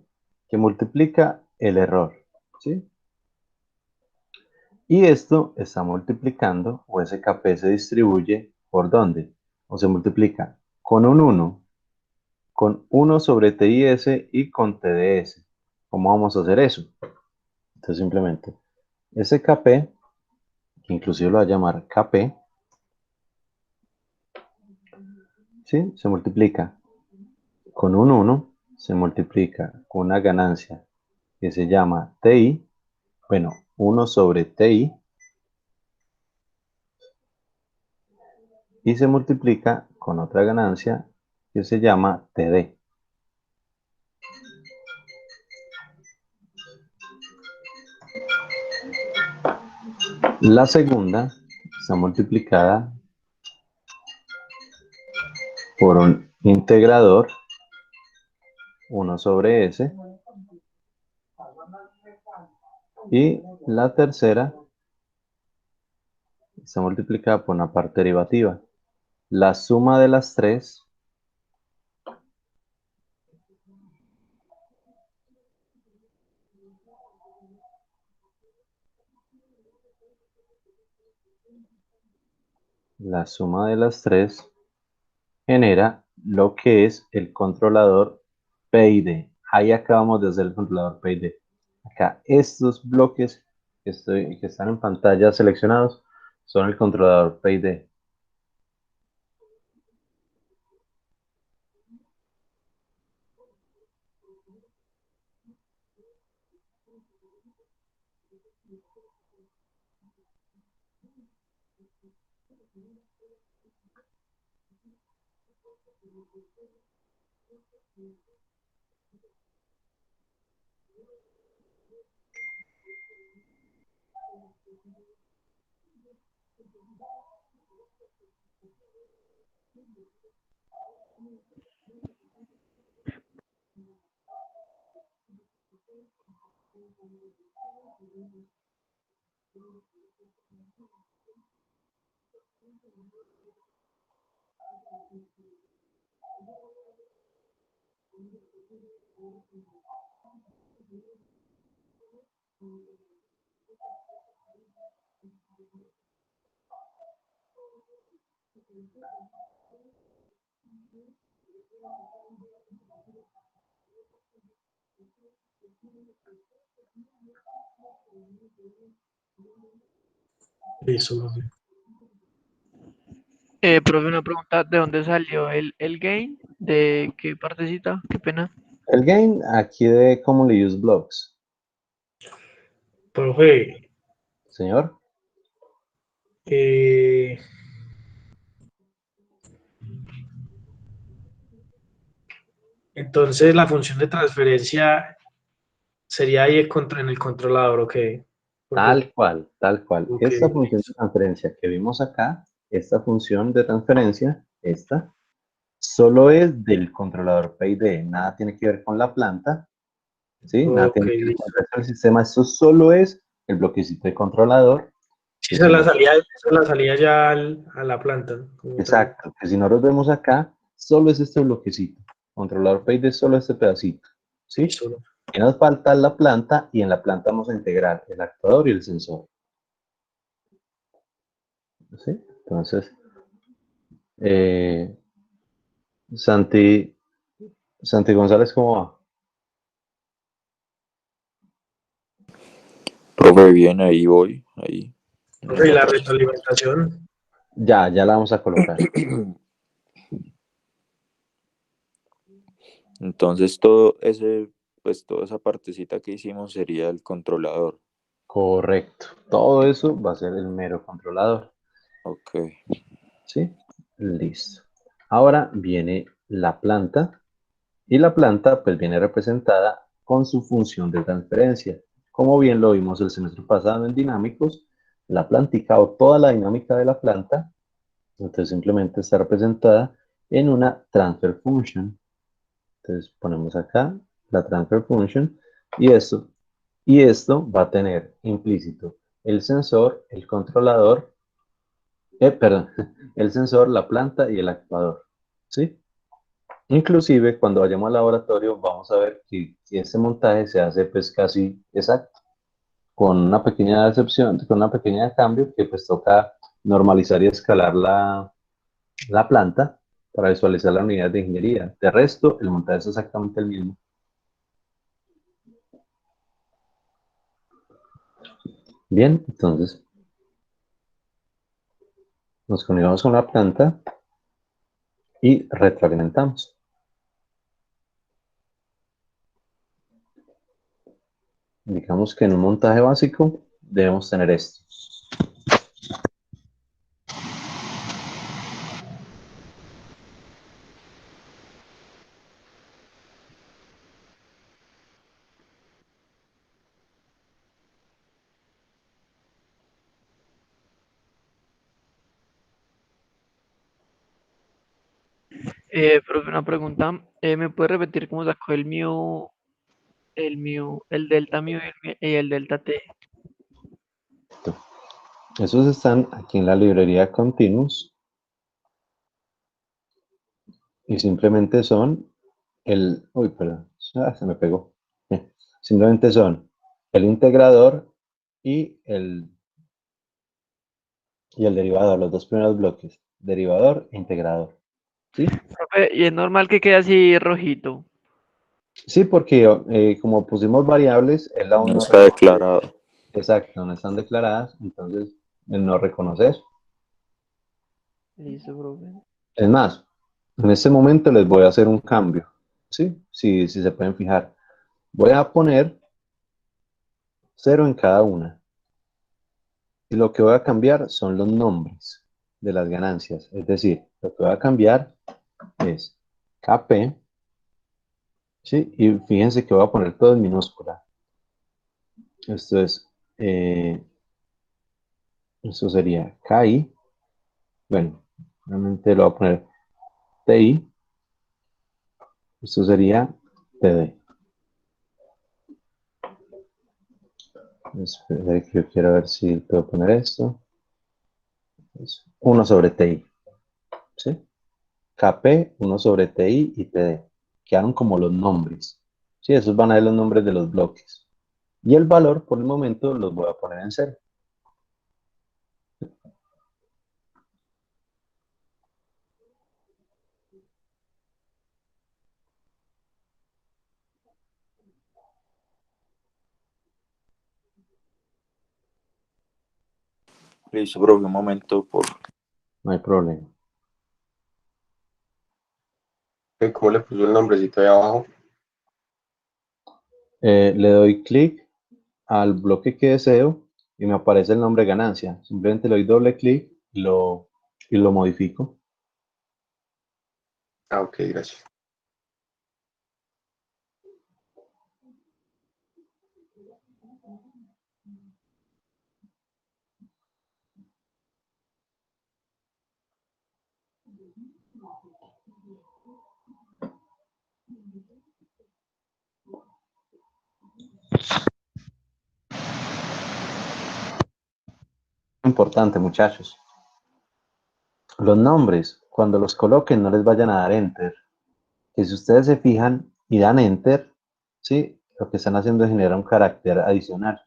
Speaker 1: Que multiplica el error, ¿sí? Y esto está multiplicando, o ese KP se distribuye, ¿por dónde? O se multiplica con un 1, con 1 sobre TIS y con TDS. ¿Cómo vamos a hacer eso? Entonces simplemente, ese KP, que inclusive lo voy a llamar KP, ¿sí? Se multiplica con un 1, se multiplica con una ganancia que se llama TI, bueno, 1 sobre TI, y se multiplica con otra ganancia que se llama TD. La segunda está multiplicada por un integrador 1 sobre S, y la tercera está multiplicada por una parte derivativa. La suma de las tres genera lo que es el controlador PID. Ahí acabamos de hacer el controlador PID. Acá estos bloques que están en pantalla seleccionados son el controlador PID.
Speaker 2: Listo, profe.
Speaker 3: Profe, una pregunta, ¿de dónde salió el gain? ¿De qué partecita? Qué pena.
Speaker 1: El gain aquí de Commonly Used Blocks.
Speaker 2: Profe,
Speaker 1: Señor,
Speaker 2: eh, entonces la función de transferencia sería ahí en el controlador, ¿ok? Porque,
Speaker 1: tal cual, tal cual.
Speaker 2: ok,
Speaker 1: Esta función de transferencia que vimos acá, esta función de transferencia, esta, solo es del controlador PID. Nada tiene que ver con la planta, ¿sí? Nada
Speaker 2: ok,
Speaker 1: tiene que ver con
Speaker 2: listo.
Speaker 1: el resto del sistema. Esto solo es el bloquecito de controlador.
Speaker 2: Sí,
Speaker 1: Que si no,
Speaker 2: esa es la salida ya a la planta, ¿no? Como tal.
Speaker 1: exacto, que si no lo vemos acá, solo es este bloquecito. Controlador PID es solo este pedacito, ¿sí?
Speaker 2: Listo.
Speaker 1: Y nos falta la planta, y en la planta vamos a integrar el actuador y el sensor, ¿sí? Entonces, eh, Santi, Santi González, ¿cómo va?
Speaker 4: Profe, bien, ahí voy, ahí.
Speaker 2: Profe, y la retroalimentación.
Speaker 1: Ya la vamos a colocar.
Speaker 4: Entonces todo ese, pues toda esa partecita que hicimos sería el controlador.
Speaker 1: Correcto. Todo eso va a ser el mero controlador.
Speaker 4: Ok.
Speaker 1: ¿Sí? Listo. Ahora viene la planta. Y la planta pues viene representada con su función de transferencia. Como bien lo vimos el semestre pasado en dinámicos, la plántica o toda la dinámica de la planta, entonces simplemente está representada en una transfer function. Entonces ponemos acá la transfer function y esto va a tener implícito el sensor, el controlador, perdón, el sensor, la planta y el actuador. ¿Sí? Inclusive cuando vayamos al laboratorio vamos a ver que este montaje se hace pues casi exacto, con una pequeña excepción, con una pequeña cambio que pues toca normalizar y escalar la planta para visualizar la unidad de ingeniería. De resto, el montaje es exactamente el mismo. Bien, entonces nos conectamos con la planta y retroalimentamos. Digamos que en un montaje básico debemos tener esto.
Speaker 3: Profe, una pregunta. ¿Me puede repetir cómo sacó el delta mu y el delta t?
Speaker 1: Esos están aquí en la librería Continuous y simplemente son uy, perdón, se me pegó. Simplemente son el integrador y el derivador, los dos primeros bloques, derivador e integrador. ¿Sí?
Speaker 3: Profe, y es normal que quede así rojito.
Speaker 1: Sí, porque como pusimos variables, él aún
Speaker 4: No
Speaker 1: no
Speaker 4: está
Speaker 1: reconoce.
Speaker 4: declarado.
Speaker 1: Exacto, no están declaradas, entonces él no reconoce eso.
Speaker 3: Listo, profe.
Speaker 1: Es más, en este momento les voy a hacer un cambio. ¿Sí? Si se pueden fijar. Voy a poner 0 en cada una. Y lo que voy a cambiar son los nombres de las ganancias. Es decir, lo que voy a cambiar es KP, ¿sí? Y fíjense que voy a poner todo en minúscula. Esto es, esto sería KI. Bueno, realmente lo voy a poner TI. Esto sería TD. Espera que yo quiero ver si puedo poner esto. 1 sobre TI, ¿sí? KP, 1 sobre TI y TD. Quedaron como los nombres. Sí, esos van a ser los nombres de los bloques. Y el valor, por el momento, los voy a poner en 0.
Speaker 4: Listo, profe, un momento, por
Speaker 1: No hay problema.
Speaker 5: ¿Cómo le puso el nombrecito ahí abajo?
Speaker 1: Le doy clic al bloque que deseo y me aparece el nombre ganancia. Simplemente le doy doble clic y lo modifico.
Speaker 5: Ah, ok, gracias.
Speaker 1: Importante, muchachos. Los nombres, cuando los coloquen, no les vayan a dar enter. Que si ustedes se fijan y dan enter, ¿sí? Lo que están haciendo es generar un carácter adicional,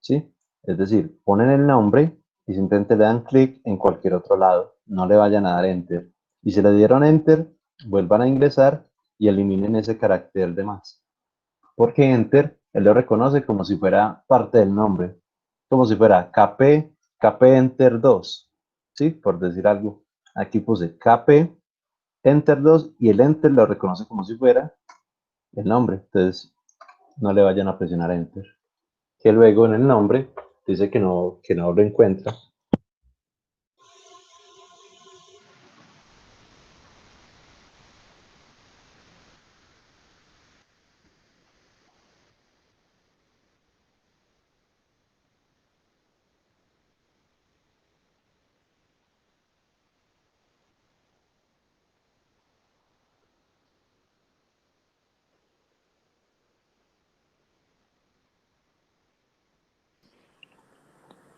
Speaker 1: ¿sí? Es decir, ponen el nombre y simplemente le dan clic en cualquier otro lado. No le vayan a dar enter. Y si le dieron enter, vuelvan a ingresar y eliminen ese carácter de más. Porque enter, él lo reconoce como si fuera parte del nombre. Como si fuera KP KP Enter 2, ¿sí? Por decir algo. Aquí puse KP Enter 2 y el Enter lo reconoce como si fuera el nombre. Entonces, no le vayan a presionar Enter. Que luego en el nombre dice que no lo encuentra.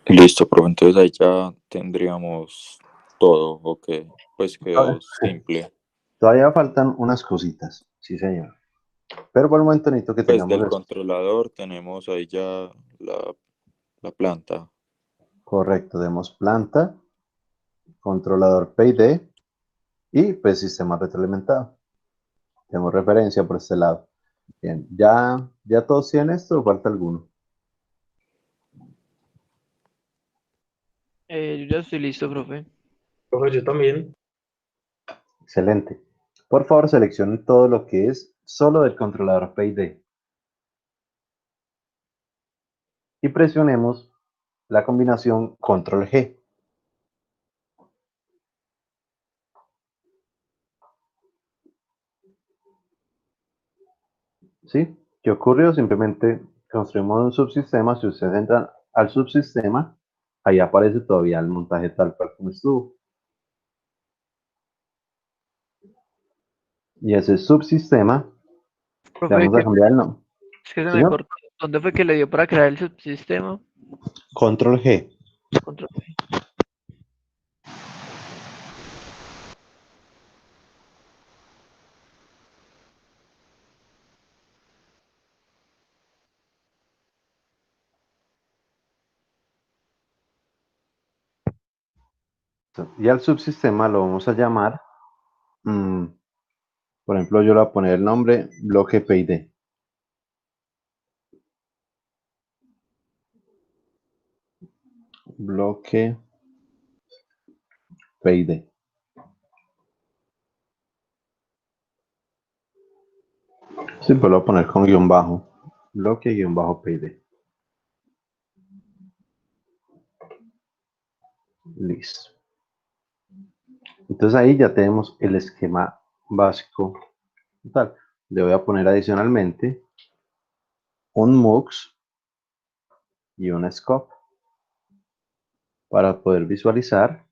Speaker 4: Listo, profe, entonces ahí ya tendríamos todo, ok. Pues quedó simple.
Speaker 1: Todavía faltan unas cositas, sí señor. Pero por el momento necesito que
Speaker 4: Pues
Speaker 1: tengamos
Speaker 4: del
Speaker 1: esto.
Speaker 4: controlador tenemos ahí ya la planta.
Speaker 1: Correcto, demos planta, controlador PID y pues sistema retroalimentado. Tenemos referencia por este lado. Bien, ¿ya todos tienen esto o falta alguno?
Speaker 3: Yo ya estoy listo, profe.
Speaker 2: Profe, yo también.
Speaker 1: Excelente. Por favor, seleccionen todo lo que es solo del controlador PID y presionemos la combinación Control G. ¿Sí? ¿Qué ocurrió? Simplemente construimos un subsistema. Si ustedes entran al subsistema, ahí aparece todavía el montaje tal cual como estuvo. Y ese subsistema, le
Speaker 3: Profe,
Speaker 1: vamos a cambiar el nombre.
Speaker 3: es que se me
Speaker 1: Señor,
Speaker 3: cortó. ¿Dónde fue que le dio para crear el subsistema?
Speaker 1: Control G.
Speaker 3: Control.
Speaker 1: Y al subsistema lo vamos a llamar, por ejemplo, yo le voy a poner el nombre bloque PID. Bloque PID. Sí, pues lo voy a poner con guión bajo. Bloque guión bajo PID. Listo. Entonces ahí ya tenemos el esquema básico. Total. Le voy a poner adicionalmente un MUX y un scope para poder visualizar,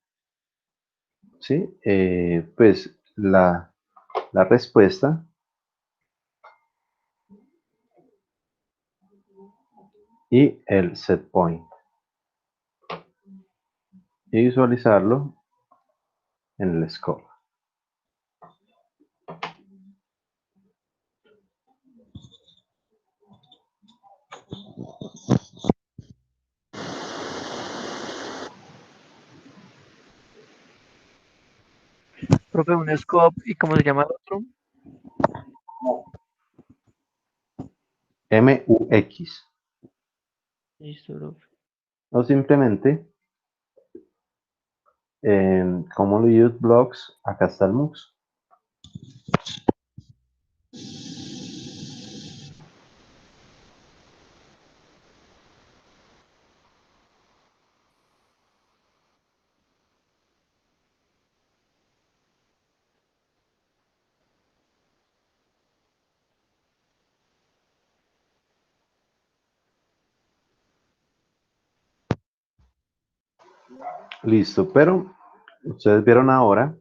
Speaker 1: ¿sí? Pues la respuesta y el set point y visualizarlo en el scope.
Speaker 3: Profe, un scope. ¿Y cómo se llama el otro?
Speaker 1: MUX
Speaker 3: Listo, profe.
Speaker 1: o simplemente como lo use blocks, acá está el MUX. Listo, pero ustedes vieron ahora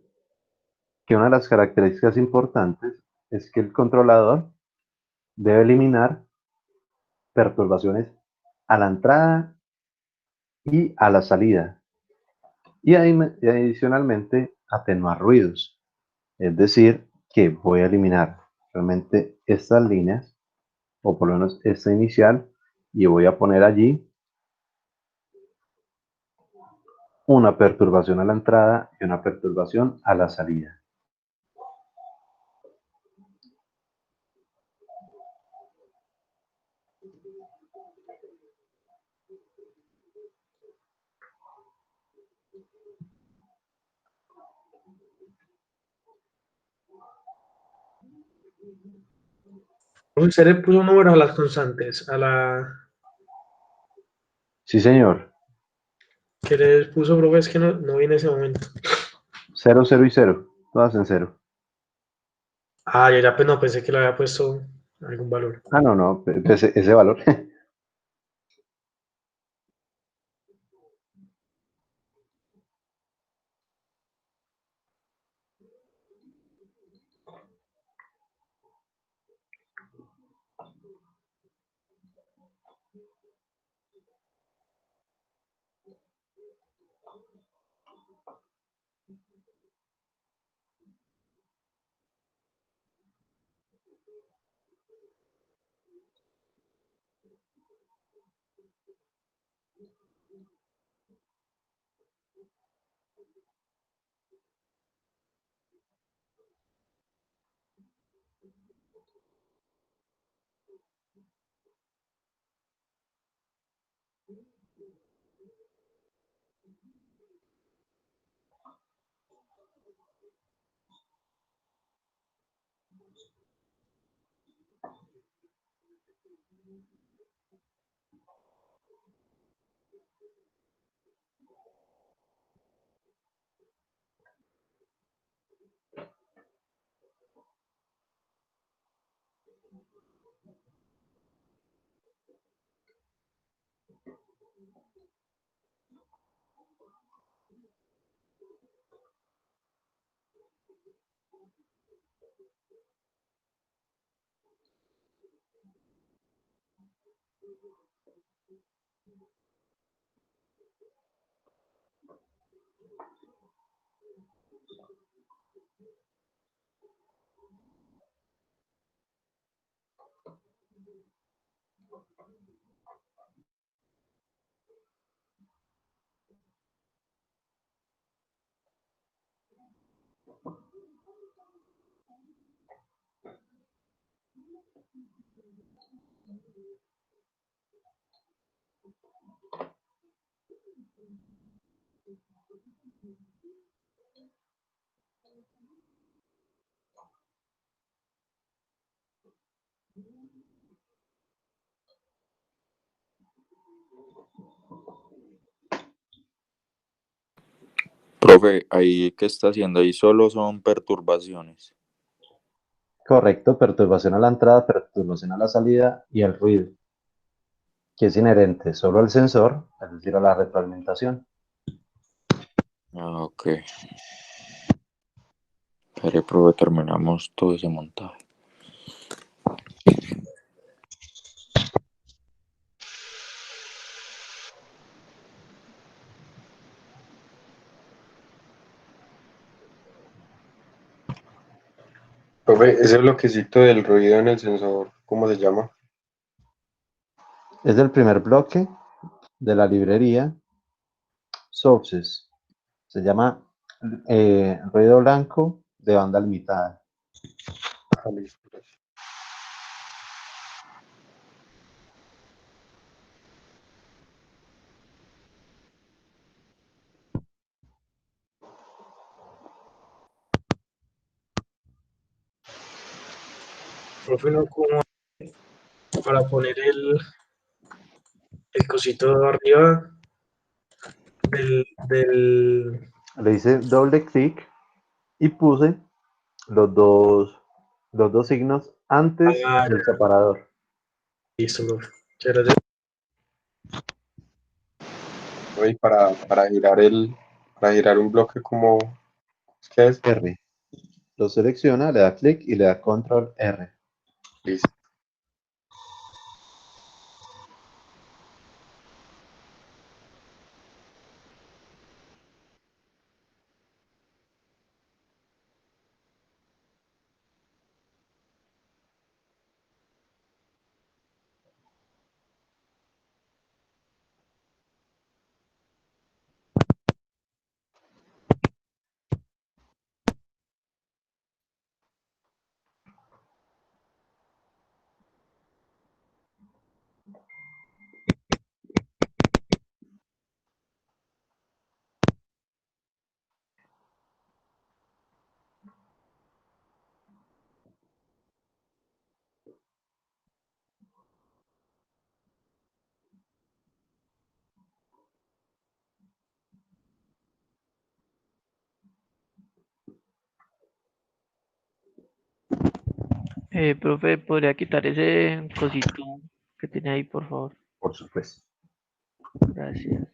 Speaker 1: que una de las características importantes es que el controlador debe eliminar perturbaciones a la entrada y a la salida y adicionalmente atenuar ruidos. Es decir, que voy a eliminar realmente estas líneas o por lo menos esta inicial y voy a poner allí una perturbación a la entrada y una perturbación a la salida.
Speaker 2: Usted le puso números a las constantes, a la
Speaker 1: Sí, señor.
Speaker 2: que les puso, profe, es que no vi en ese momento.
Speaker 1: 0, 0 y 0. Todas en 0.
Speaker 2: Ah, yo ya pues no pensé que le había puesto algún valor.
Speaker 1: Ah, no, no. Ese valor.
Speaker 4: Profe, ahí qué está haciendo, ahí solo son perturbaciones.
Speaker 1: Correcto. Perturbación a la entrada, perturbación a la salida y el ruido, que es inherente solo al sensor, es decir, a la retroalimentación.
Speaker 4: Ah, ok. Espere, profe, terminamos todo ese montaje.
Speaker 5: Profe, ese bloquecito del ruido en el sensor, ¿cómo se llama?
Speaker 1: Es el primer bloque de la librería Sources. Se llama ruido blanco de banda limitada.
Speaker 5: Ah, listo, gracias.
Speaker 2: Profe, no como para poner el cosito arriba del
Speaker 1: Le hice doble clic y puse los dos, los dos signos antes
Speaker 2: ah,
Speaker 1: del separador.
Speaker 2: listo, profe. Muchas gracias.
Speaker 5: Profe, y para girar un bloque como, ¿qué es?
Speaker 1: R. Lo selecciona, le da clic y le da control R.
Speaker 5: Listo.
Speaker 3: Profe, ¿podría quitar ese cosito que tiene ahí, por favor?
Speaker 1: Por supuesto.
Speaker 3: Gracias.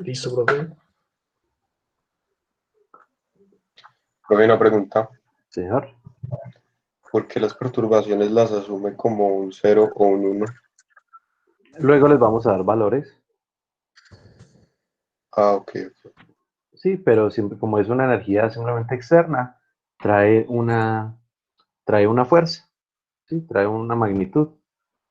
Speaker 2: Listo, profe.
Speaker 5: Profe, una pregunta.
Speaker 1: Señor.
Speaker 5: ¿Por qué las perturbaciones las asume como un 0 o un 1?
Speaker 1: Luego les vamos a dar valores.
Speaker 5: Ah, ok.
Speaker 1: Sí, pero siempre, como es una energía simplemente externa, trae una fuerza, ¿sí? Trae una magnitud.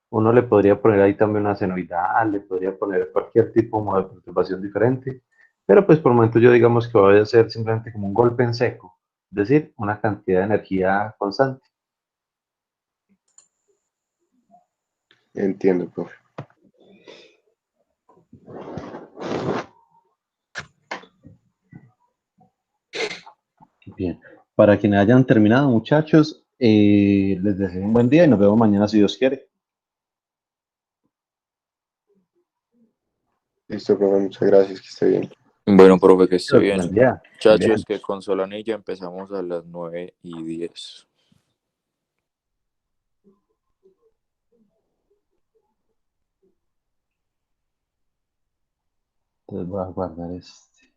Speaker 1: Uno le podría poner ahí también una senoidal, le podría poner cualquier tipo como de perturbación diferente, pero pues por el momento yo digamos que voy a hacer simplemente como un golpe en seco, es decir, una cantidad de energía constante.
Speaker 5: Entiendo, profe.
Speaker 1: Bien, para quienes hayan terminado, muchachos, les deseo un buen día y nos vemos mañana si Dios quiere.
Speaker 5: Listo, profe, muchas gracias, que esté bien.
Speaker 4: Bueno, profe, que esté bien.
Speaker 1: Buen día.
Speaker 4: Muchachos,
Speaker 1: Bien.
Speaker 4: que con Solanilla empezamos a las 9:10.
Speaker 1: Entonces voy a guardar este.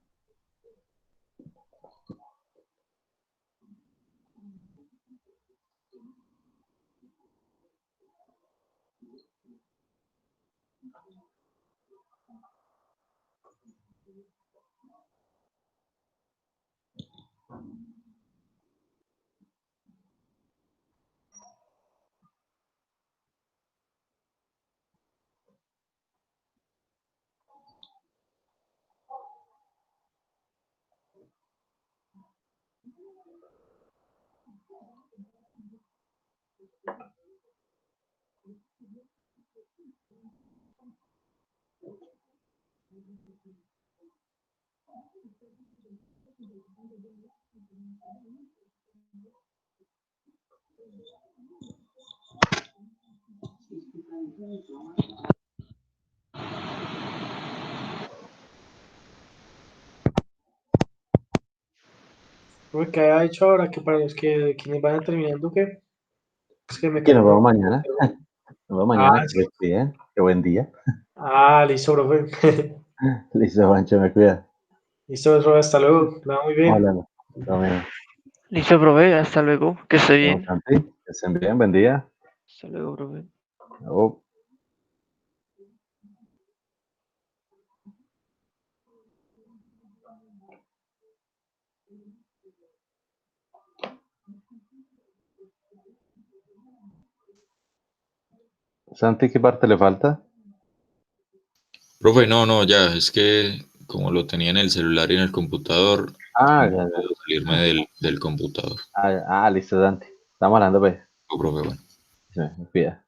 Speaker 2: Profe, ¿qué ha hecho ahora? Que para los que quienes van terminando, ¿qué? Es que me
Speaker 1: Y nos vemos
Speaker 2: cayó.
Speaker 1: mañana. Nos vemos
Speaker 2: Ah,
Speaker 1: mañana. Que
Speaker 2: sí.
Speaker 1: estés bien. Qué buen día.
Speaker 2: Ah, listo, profe.
Speaker 1: Listo, Juancho, me cuida.
Speaker 2: Listo, profe, hasta luego. Que va muy bien.
Speaker 1: Hola. Lo mismo.
Speaker 3: Listo, profe, hasta luego, que esté
Speaker 1: Nos vemos,
Speaker 3: bien.
Speaker 1: Santi. Que estén bien. Buen día.
Speaker 3: Hasta luego, profe.
Speaker 1: Chao. Santi, ¿qué parte le falta?
Speaker 4: Profe, no, ya, es que como lo tenía en el celular y en el computador,
Speaker 1: Ah,
Speaker 4: no
Speaker 1: ya, ya.
Speaker 4: puedo salirme del computador.
Speaker 1: Listo, Santi. Estamos hablando, pues.
Speaker 4: Profe, bueno.
Speaker 1: Se me cuida.